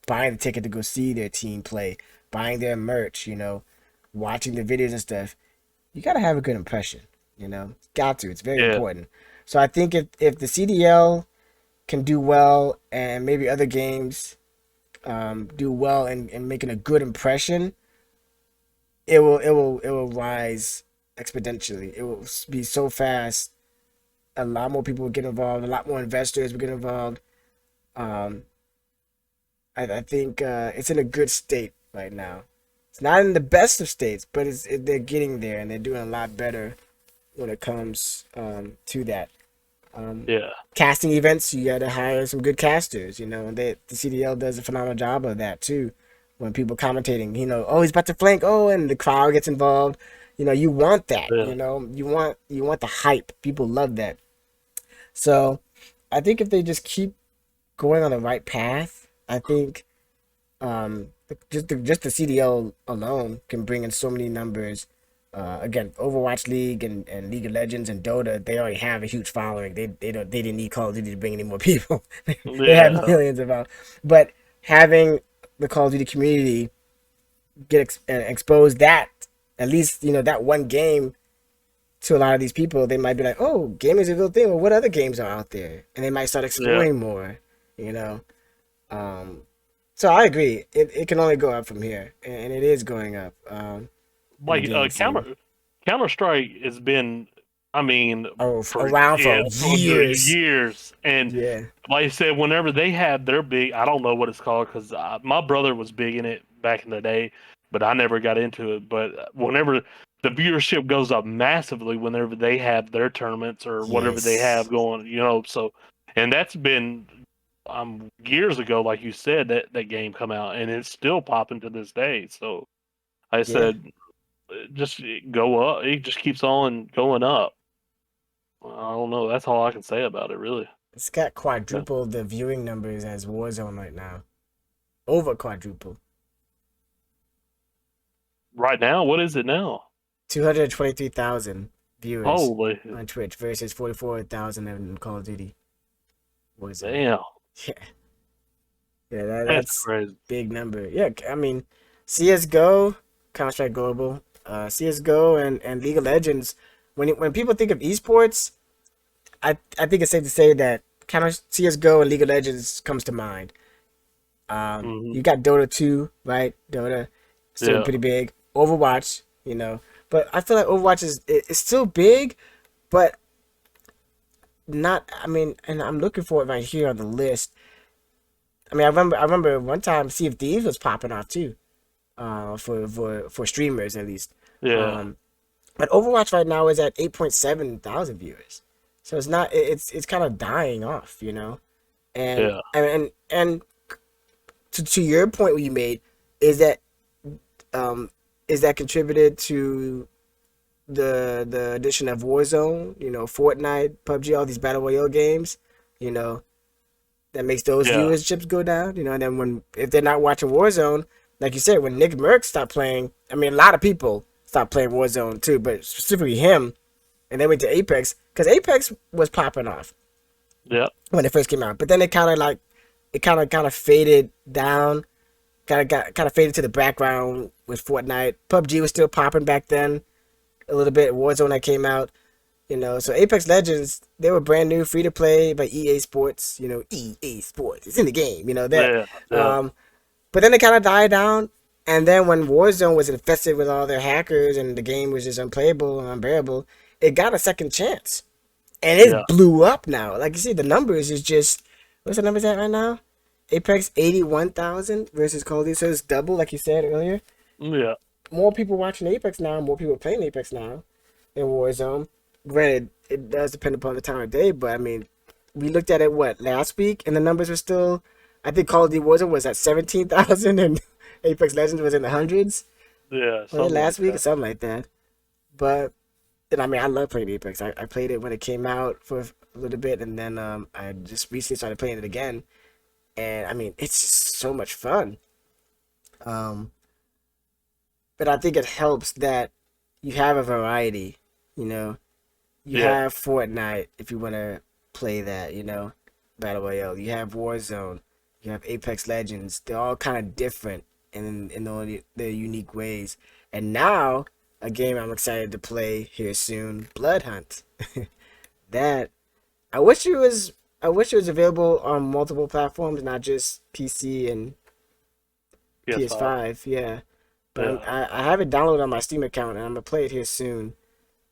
buying the ticket to go see their team play, buying their merch, watching the videos and stuff, you got to have a good impression, got to. It's very Yeah. important. So I think if the CDL can do well, and maybe other games do well in making a good impression, it will rise exponentially. It will be so fast. A lot more people will get involved. A lot more investors will get involved. Um, I think it's in a good state right now. It's not in the best of states, but they're getting there, and they're doing a lot better when it comes to that. Um, Yeah. Casting events, you got to hire some good casters, and the CDL does a phenomenal job of that too. When people commentating, oh, he's about to flank, oh, and the crowd gets involved. You want that, Yeah. you want the hype. People love that. So I think if they just keep going on the right path, I think just the CDL alone can bring in so many numbers. Again, Overwatch League and League of Legends and Dota, they already have a huge following. They didn't need Call of Duty to bring any more people. They have Yeah. millions of but having the Call of Duty community expose that, at least that one game, to a lot of these people, they might be like, oh, gaming is a real thing. Well, what other games are out there? And they might start Yeah. exploring more. You know. Um, so I agree. It can only go up from here, and it is going up. In the Like gaming scene. Counter Strike has been, I mean, Oh, for around for yeah, for the years. years, and Yeah. like I said, whenever they had their big, I don't know what it's called because my brother was big in it back in the day, but I never got into it. But whenever the viewership goes up massively, whenever they have their tournaments or whatever they have Yes. going, so, and that's been years ago, like you said, that game come out, and it's still popping to this day. So I Yeah. said, just go up. It just keeps on going up. I don't know. That's all I can say about it, really. It's got Yeah. quadruple the viewing numbers as Warzone right now. Over quadruple. Right now, what is it now? 223,000 viewers Holy on Twitch versus 44,000 in Call of Duty Warzone. damn, Yeah. Yeah, that's that's crazy. big number. Yeah, I mean, CS:GO, Counter Strike Global, CS:GO and League of Legends. When people think of esports, I think it's safe to say that Counter CS:GO and League of Legends comes to mind. Hmm. You got Dota 2, right? Dota still Yeah, pretty big. Overwatch, but I feel like Overwatch is still big, but not. I mean, and I'm looking for it right here on the list. I mean, I remember one time Sea of Thieves was popping off too, for streamers at least. yeah, Um, but Overwatch right now is at 8.7 thousand viewers, so it's not. It's kind of dying off, And yeah, and to your point, what you made is that um is that contributed to the addition of Warzone, Fortnite, PUBG, all these battle royale games, you know, that makes those yeah, viewerships go down, and then if they're not watching Warzone, like you said, when Nick Merck stopped playing, I mean, a lot of people stopped playing Warzone too, but specifically him, and then went to Apex because Apex was popping off yeah, when it first came out, but then it kind of like it kind of faded down, kind of faded to the background with Fortnite. PUBG was still popping back then a little bit. Warzone that came out, so Apex Legends, they were brand new, free to play by EA Sports. EA Sports, it's in the game. That. Yeah, yeah, Um, but then it kind of died down. And then when Warzone was infested with all their hackers and the game was just unplayable and unbearable, it got a second chance. And yeah, it blew up now. Like you see, the numbers is just, what's the numbers at right now? Apex 81,000 versus Call of Duty. So it's double, like you said earlier. yeah, More people watching Apex now, more people playing Apex now in Warzone. Granted, it does depend upon the time of day, but I mean, we looked at it last week, and the numbers were still. I think Call of Duty Warzone was at 17,000, and Apex Legends was in the hundreds. yeah, Was it something like last week or that. something like that? But and I mean, I love playing Apex. I played it when it came out for a little bit, and then I just recently started playing it again, and I mean, it's just so much fun. Um, but I think it helps that you have a variety. You know, you Yeah, have Fortnite if you want to play that. Battle Royale. You have Warzone. You have Apex Legends. They're all kind of different in all their unique ways. And now a game I'm excited to play here soon, Blood Hunt. That I wish it was. I wish it was available on multiple platforms, not just PC and PS5. PS5. Yeah, but Yeah, I have it downloaded on my Steam account, and I'm gonna play it here soon.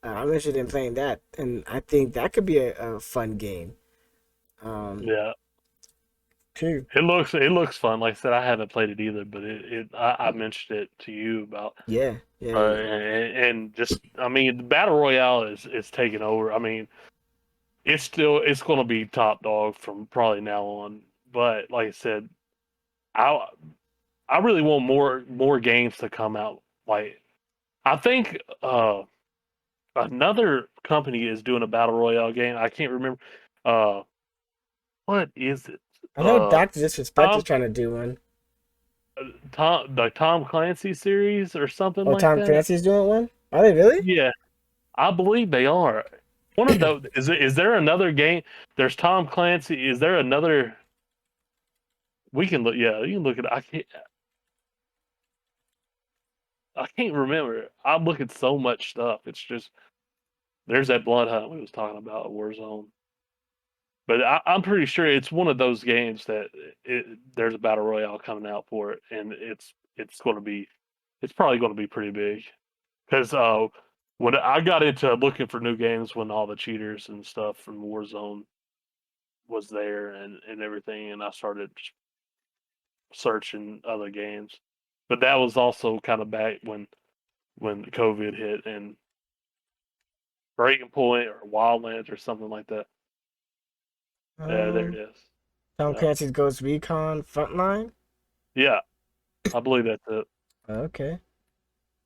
I'm interested in playing that, and I think that could be a fun game. Um, yeah. too. It looks fun. Like I said, I haven't played it either, but I mentioned it to you about Yeah, yeah, yeah. and just I mean the battle royale is taking over. I mean it's going to be top dog from probably now on. But like I said, I I really want more games to come out. Like I think another company is doing a battle royale game. I can't remember. Uh, what is it? I know Uh, Doctor Disrespect is Tom trying to do one. the Tom Clancy series or something Oh, like Tom that. Clancy's doing one. Are they really? Yeah, I believe they are. One of those is there another game? There's Tom Clancy. Is there another? We can look. Yeah, you can look at. I can't remember. I'm looking at so much stuff. It's just there's that blood hunt we was talking about, Warzone. But I'm pretty sure it's one of those games that there's a battle royale coming out for it, and it's going to be it's probably going to be pretty big because when I got into looking for new games when all the cheaters and stuff from Warzone was there and everything, and I started searching other games. But that was also kind of back when COVID hit and Breaking Point or Wildlands or something like that. Yeah, there it Um, is. Tom Yeah, Clancy's Ghost Recon Frontline. yeah, I believe that's it. Okay,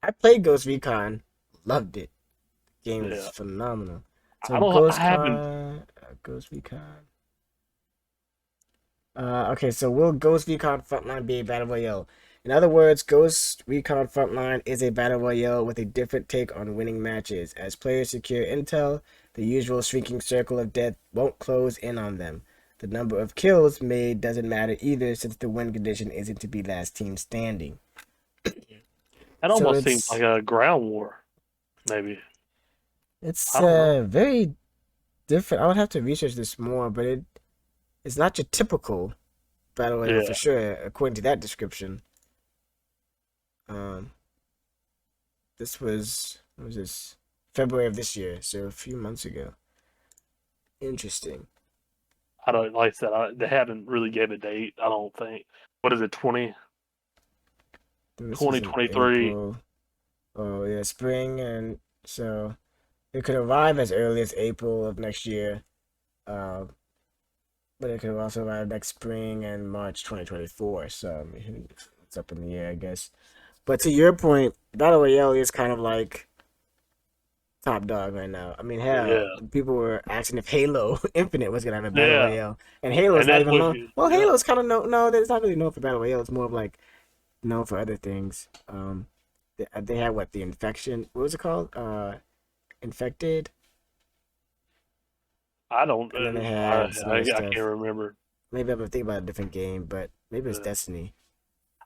I played Ghost Recon. Loved it. Game is Yeah, phenomenal. So I haven't. Ghost Recon. Okay, so will Ghost Recon Frontline be a battle royale? In other words, Ghost Recon Frontline is a battle royale with a different take on winning matches. As players secure intel, the usual shrinking circle of death won't close in on them. The number of kills made doesn't matter either, since the win condition isn't to be last team standing. That So almost seems it's like a ground war, maybe. it's I don't know. very different. I would have to research this more, but it's not your typical battle royale for Yeah, sure, according to that description. Um, this was what was this February of this year, so a few months ago. Interesting. I don't like I said. They haven't really gave a date. I don't think. What is it? 20 This was twenty in twenty three. April. Oh yeah, spring, and so it could arrive as early as April of next year. Uh, but it could also arrive next spring and March 2024. So I mean, it's up in the air, I guess. But to your point, Battle Royale is kind of like top dog right now. I mean, hell, Yeah, people were asking if Halo Infinite was gonna have a battle yeah, royale, and Halo's and not that even would known. be Well, yeah. Halo's kind of no, it's not really known for battle royale. It's more of like known for other things. They had what the infection. What was it called? Infected, I don't. and then they I had some I, other I can't stuff. remember. maybe I'm thinking about a different game, but maybe it's Yeah. Destiny.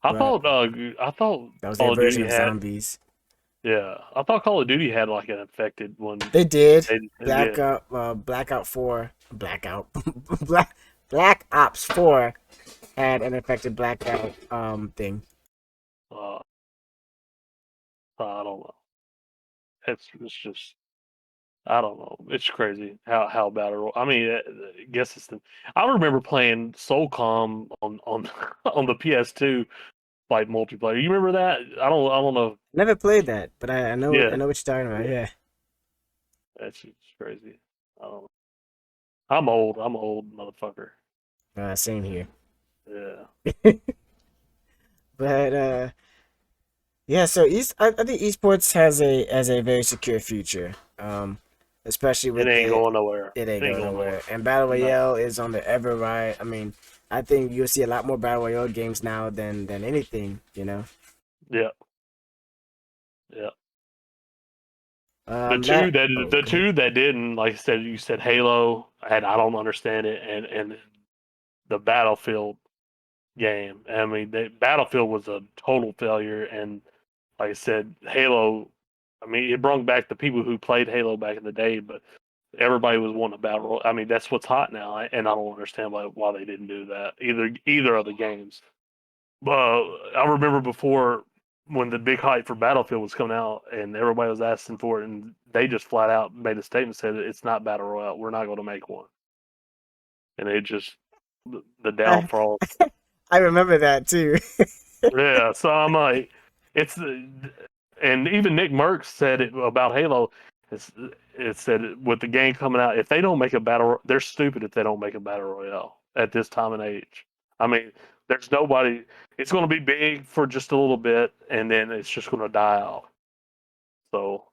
I But thought I thought that was their Call of version Duty of had zombies. I thought Call of Duty had like an infected one. They did. Yeah. Blackout 4, Blackout, Black Ops 4 had an infected blackout thing. Uh, I don't know. It's just I don't know. It's crazy how battle. I mean, I guess it's the. I remember playing Soulcom on on the PS2 like multiplayer. You remember that? I don't know. Never played that, but I Yeah, know what you're talking about. yeah. Yeah. That's just crazy. I don't know. I'm old. I'm an old motherfucker. Same here. Yeah. But yeah, so I think esports has a very secure future. Especially It with ain't the going nowhere. it ain't It ain't going going nowhere. nowhere. And Battle No. Royale is on the ever rise. I mean, I think you'll see a lot more Battle Royale games now than anything, you know. Yeah. Yeah. That oh The go ahead. two that didn't, like I said, you said Halo, and I don't understand it, and the Battlefield game. I mean, Battlefield was a total failure, and like I said, Halo. I mean, it brought back the people who played Halo back in the day, but everybody was wanting a battle. I mean, that's what's hot now, and I don't understand why they didn't do that either of the games. I remember before when the big hype for Battlefield was coming out, and everybody was asking for it, and they just flat out made a statement said it's not battle royale. We're not going to make one, and it just the I downfall. I remember that too. Yeah, so I'm like, it's and even Nick Merckx said it about Halo. It's, it said with the game coming out, if they don't make a they're stupid if they don't make a battle royale at this time and age. I mean, there's nobody. It's going to be big for just a little bit, and then it's just going to die out. So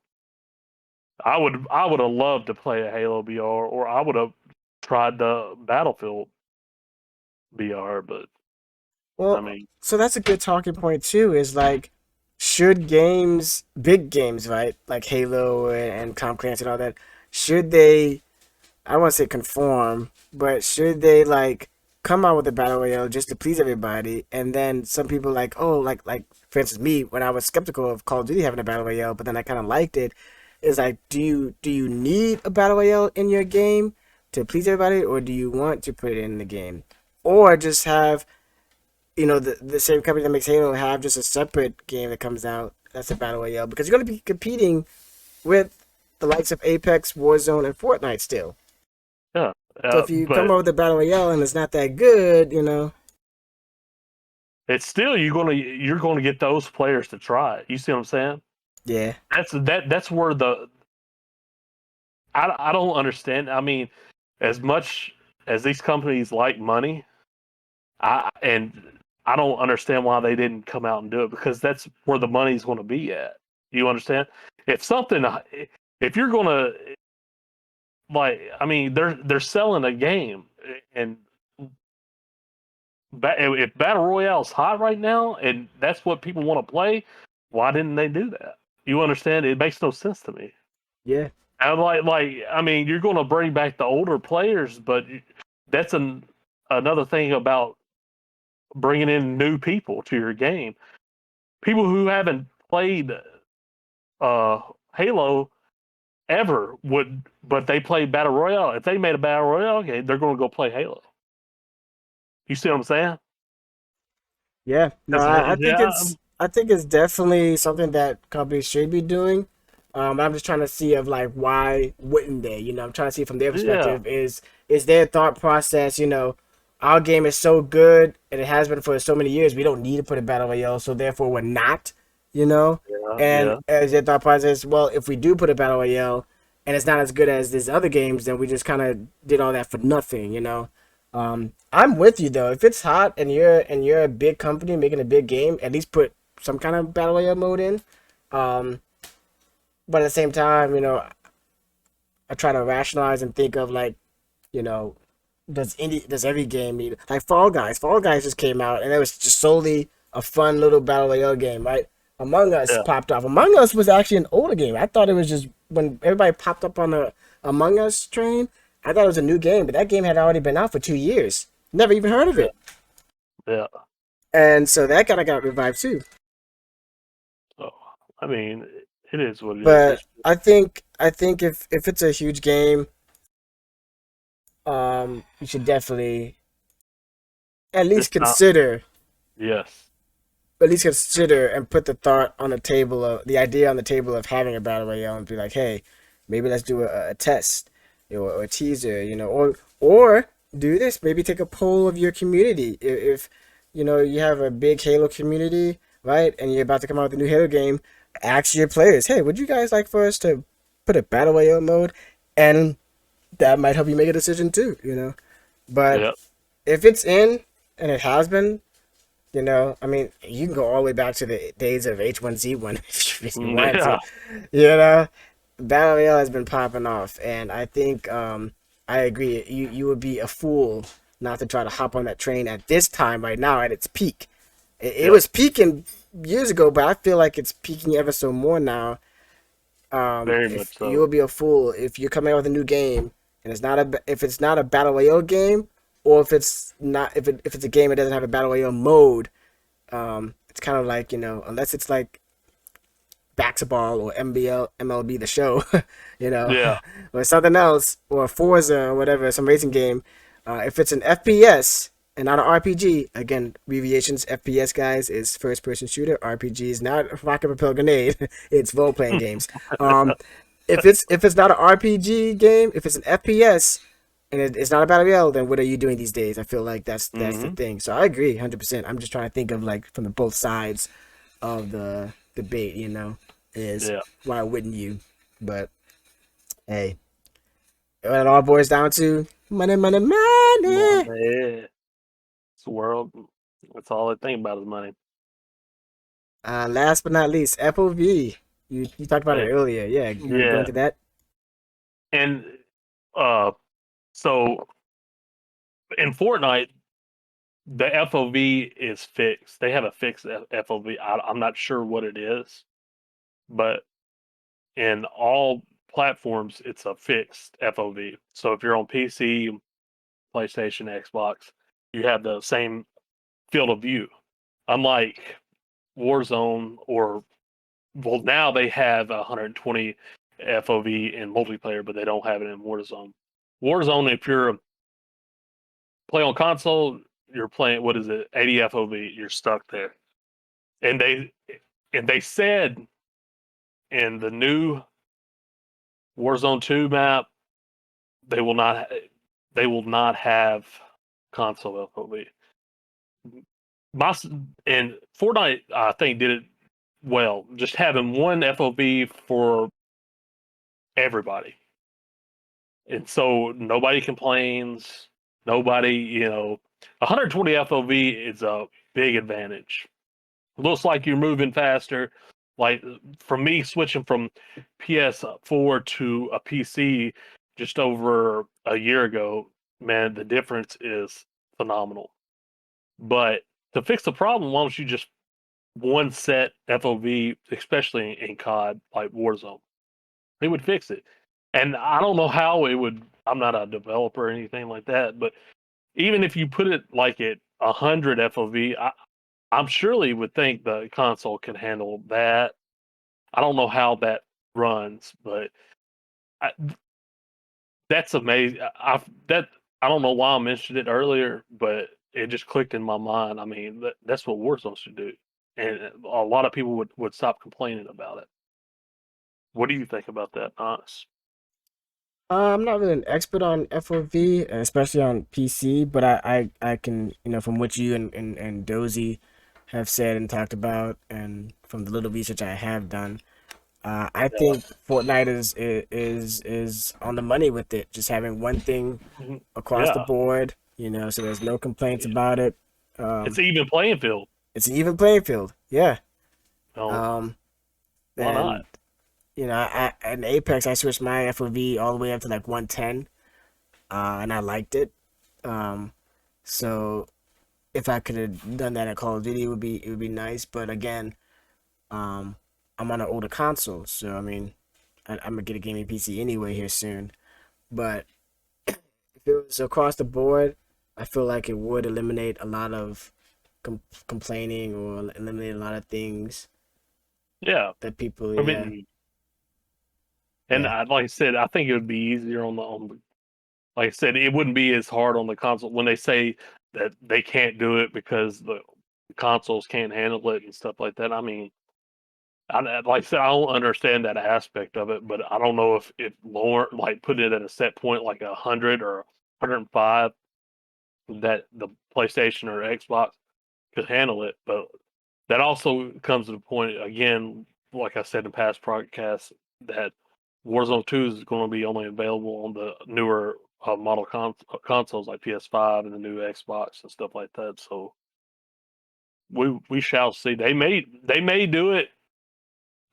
I would have loved to play a Halo BR, or I would have tried the Battlefield BR, but I Well, mean, so that's a good talking point too. Is like, should games, big games, right, like Halo and Tom Clancy and all that, should they? I don't want to say conform, but should they like come out with a battle royale just to please everybody? And then some people like, oh, like for instance, me when I was skeptical of Call of Duty having a battle royale, but then I kind of liked it. Is like, do you need a battle royale in your game to please everybody, or do you want to put it in the game, or just have the same company that makes Halo have just a separate game that comes out that's a battle royale because you're going to be competing with the likes of Apex, Warzone, and Fortnite still. yeah, So if you come but up with a battle royale and it's not that good, it's still you're gonna get those players to try it. You see what I'm saying? yeah, That's where I don't understand. I mean, as much as these companies like money, and I don't understand why they didn't come out and do it because that's where the money's going to be at. You understand? If something, if you're gonna I mean, they're selling a game, and if battle royale's hot right now, and that's what people want to play, why didn't they do that? You understand? It makes no sense to me. yeah. And I mean, you're going to bring back the older players, but that's another thing about bringing in new people to your game. People who haven't played uh, Halo ever would, but they play Battle Royale. If they made a Battle Royale, okay, they're going to go play Halo. You see what I'm saying? Yeah, no, 'Cause, yeah, I think it's definitely something that companies should be doing. I'm just trying to see of like why wouldn't they? I'm trying to see from their yeah, perspective is their thought process. Our game is so good and it has been for so many years. We don't need to put a battle royale, so therefore we're not. You know, yeah, and yeah. as their thought process, well, if we do put a battle royale and it's not as good as these other games, then we just kind of did all that for nothing. I'm with you though. If it's hot and you're a big company making a big game, at least put some kind of battle royale mode in. Um, but at the same time, I try to rationalize and think of like, you know, does every game need like Fall Guys? Fall Guys just came out and it was just solely a fun little battle royale game, right? Among Us Yeah. popped off. Among Us was actually an older game. I thought it was just when everybody popped up on the Among Us train. I thought it was a new game, but that game had already been out for 2 years. Never even heard of Yeah. it. Yeah. And so that kind of got revived too. So I mean, it is what it is. But I think if it's a huge game, you should definitely at least It's not. consider Yes. and put the thought on the table of the idea on the table of having a battle royale and be like, hey, maybe let's do a test, or a teaser, or do this. Maybe take a poll of your community. If you have a big Halo community, right, and you're about to come out with a new Halo game, ask your players, hey, would you guys like for us to put a battle royale mode, and that might help you make a decision too. But Yep. if it's in and it has been, I mean, you can go all the way back to the days of H1Z1 if you want to. Yeah. You know, Battle Royale has been popping off, and I think I agree. You would be a fool not to try to hop on that train at this time right now at its peak. It Yep. was peaking years ago, but I feel like it's peaking ever so more now. Very If much you so. will be a fool if you're coming out with a new game and if it's not a battle royale game, or if it's not if it's a game that doesn't have a battle royale mode. It's kind of like, unless it's like basketball or MLB the Show, you know, Yeah. or something else, or Forza or whatever, some racing game. If it's an FPS and not an RPG, again, abbreviations, FPS, guys, is first person shooter. RPG is not rocket propelled grenade. It's role playing games. Um, if it's not an RPG game, if it's an FPS and it's not a battle royale, then what are you doing these days? I feel like that's the Hmm. thing. So I agree, 100%. I'm just trying to think of like from the both sides of the debate. Is Yeah. why wouldn't you? But hey, what it all boils down to money, money, money. Money. It's the world. That's all I think about is money. Last but not least, FOV. You talked about it Eh, earlier. Yeah, go Yeah. into that. And uh, so in Fortnite, the FOV is fixed. They have a fixed FOV. I'm not sure what it is, but in all platforms, it's a fixed FOV. So if you're on PC, PlayStation, Xbox, you have the same field of view. Unlike Warzone or well, now they have 120 FOV in multiplayer, but they don't have it in Warzone. Warzone, if you're play on console, you're playing what is it, 80 FOV, you're stuck there. And they said in the new Warzone 2 map they will not they will not have console FOV. My and Fortnite I think did it well, just having one FOV for everybody. And so nobody complains. Nobody, 120 FOV is a big advantage. Looks like you're moving faster. Like for me, switching from PS4 to a PC just over a year ago, man, the difference is phenomenal. But to fix the problem, why don't you just one set FOV, especially in COD like Warzone? They would fix it. And I don't know how it would. I'm not a developer or anything like that, but even if you put it like at 100 FOV, I'm surely would think the console can handle that. I don't know how that runs, but I, that's amazing. I don't know why I mentioned it earlier, but it just clicked in my mind. I mean, that's what Warzone should do, and a lot of people would stop complaining about it. What do you think about that, Honest? I'm not really an expert on FOV, especially on PC, but I can, from what you and Dozy have said and talked about, and from the little research I have done, I Yeah, think Fortnite is on the money with it, just having one thing mhm, across the yeah. board, so there's no complaints about it. It's Um, an even playing field. it's an even playing field, yeah. No, Um, why not? and in Apex, I switched my FOV all the way up to like 110, and I liked it. Um, so if I could have done that at Call of Duty, it would be nice. But again, um, I'm on an older console, so I mean, I'm gonna get a gaming PC anyway here soon. But if it was across the board, I feel like it would eliminate a lot of complaining or eliminate a lot of things Yeah, that people, I yeah, mean, and yeah, like I said, I think it would be easier like I said, it wouldn't be as hard on the console when they say that they can't do it because the consoles can't handle it and stuff like that. I mean, like I said, I don't understand that aspect of it, but I don't know if lower, like put it at a set point like 100 or 105, that the PlayStation or Xbox could handle it. But that also comes to the point again, like I said in past podcasts, that Warzone 2 is going to be only available on the newer model consoles like PS5 and the new Xbox and stuff like that. So we shall see. They may do it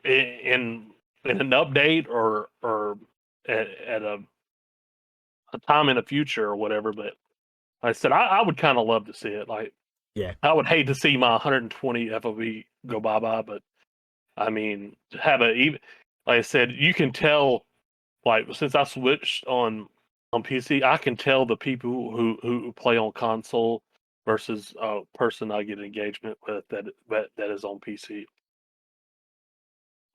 in an update or at a time in the future or whatever. But like I said, I would kind of love to see it. Like yeah. I would hate to see my 120 FOV go bye bye, but I mean, to have a even like I said, you can tell. Like since I switched on PC, I can tell the people who play on console versus a person I get engagement with that is on PC.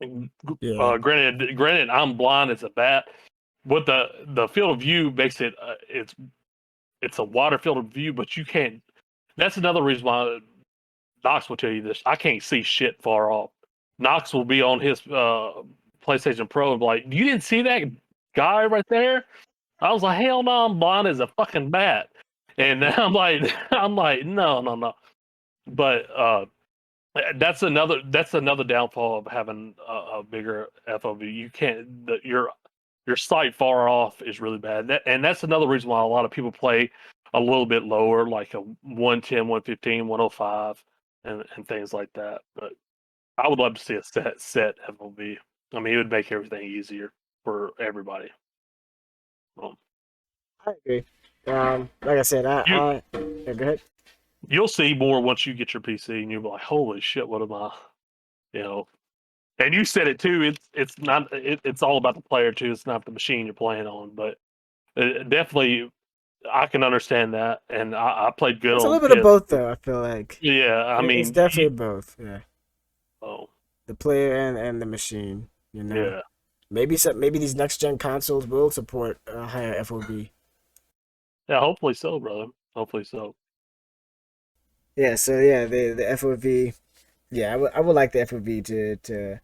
And, Yeah. granted, I'm blind as a bat. What the field of view makes it it's a wider field of view, but you can't. That's another reason why Knox will tell you this. I can't see shit far off. Knox will be on his PlayStation Pro and be like, "You didn't see that guy right there?" I was like, "Hell no, I'm blind as a fucking bat." And I'm like, no, no, no. But that's another downfall of having a bigger FOV. You can't your sight far off is really bad. And that's another reason why a lot of people play a little bit lower, like a 110, 115, 105, and things like that. But I would love to see a set FOV. I mean, it would make everything easier for everybody. Um, I agree. Like I said, you yeah, go ahead. you'll see more once you get your PC, and you'll be like, "Holy shit, what am I?" You know. And you said it too. It's not. It's all about the player too. It's not the machine you're playing on. But definitely, I can understand that. And I played good It's a on little bit of PS. both, though. I feel like Yeah, I it's mean, definitely both. Yeah, oh the player and the machine. You know, yeah, maybe these next gen consoles will support higher FOV. yeah. Hopefully so, brother. Hopefully so. Yeah. So yeah, the FOV. Yeah, I would like the FOV to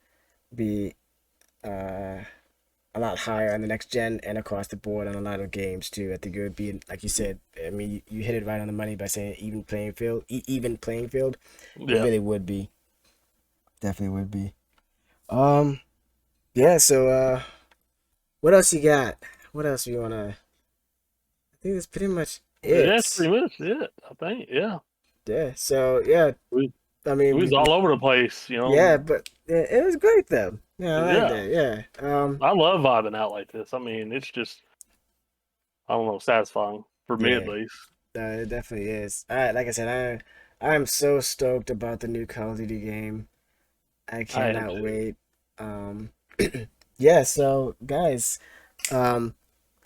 be uh a lot higher on the next gen and across the board on a lot of games too. I think it would be like you said. I mean, you hit it right on the money by saying even playing field, even playing field. It Yeah. really would be. Definitely would be. Um. Yeah. So what else you got? What else you wanna? I think that's pretty much That's it. pretty much it. I think. Yeah. Yeah. So yeah. We I we mean, was all over the place. yeah, but yeah, it was great though. Yeah, I like Yeah. that. Yeah. I love vibing out like this. I mean, it's just I don't know, satisfying for me at Yeah. least. It definitely is. Like I said, I'm so stoked about the new Call of Duty game. I I am cannot too. wait. Um, yeah. So guys, um,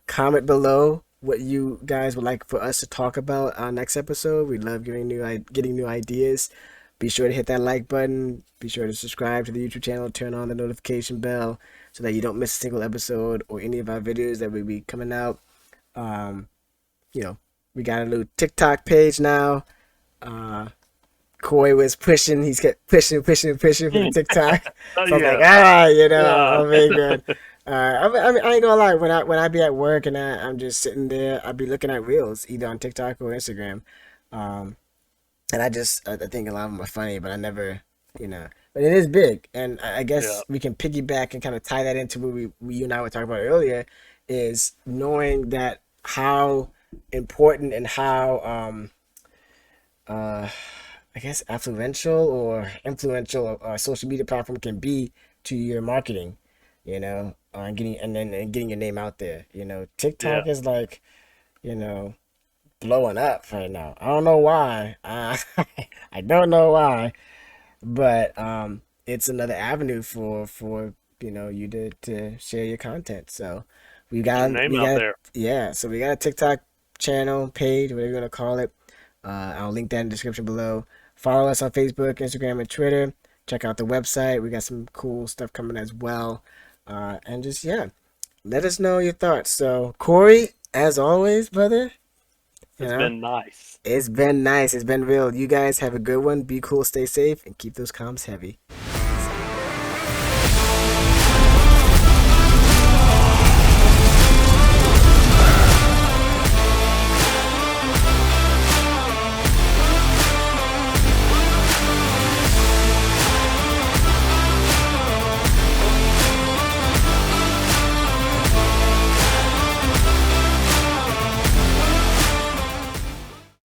comment below what you guys would like for us to talk about on next episode. We love getting new ideas. Be sure to hit that like button. Be sure to subscribe to the YouTube channel. Turn on the notification bell so that you don't miss a single episode or any of our videos that will be coming out. Um, you know, we got a new TikTok page now. Uh, Koi was pushing. He's kept pushing for the TikTok. So I was like, Yeah. oh my god. I mean, I ain't gonna lie. When I be at work and I'm just sitting there, I'll be looking at reels either on TikTok or Instagram, um, and I think a lot of them are funny, but I never, you know. But it is big, and I Yeah. guess we can piggyback and kind of tie that into what you and I were talking about earlier, is knowing that how important and how uh I guess affluential or influential a social media platform can be to your marketing, and getting your name out there. Yeah. TikTok is like, you know, blowing up right now. I don't know why. I don't know why, but it's another avenue for you to share your content. So Get your name we out got there. yeah. So we got a TikTok channel, page, whatever you want to call it. I'll link that in the description below. Follow us on Facebook, Instagram, and Twitter. Check out the website. We got some cool stuff coming as well. And just, yeah, let us know your thoughts. So, Corey, as always, brother, It's been nice. It's been nice. It's been real. You guys have a good one. Be cool, stay safe, and keep those comms heavy.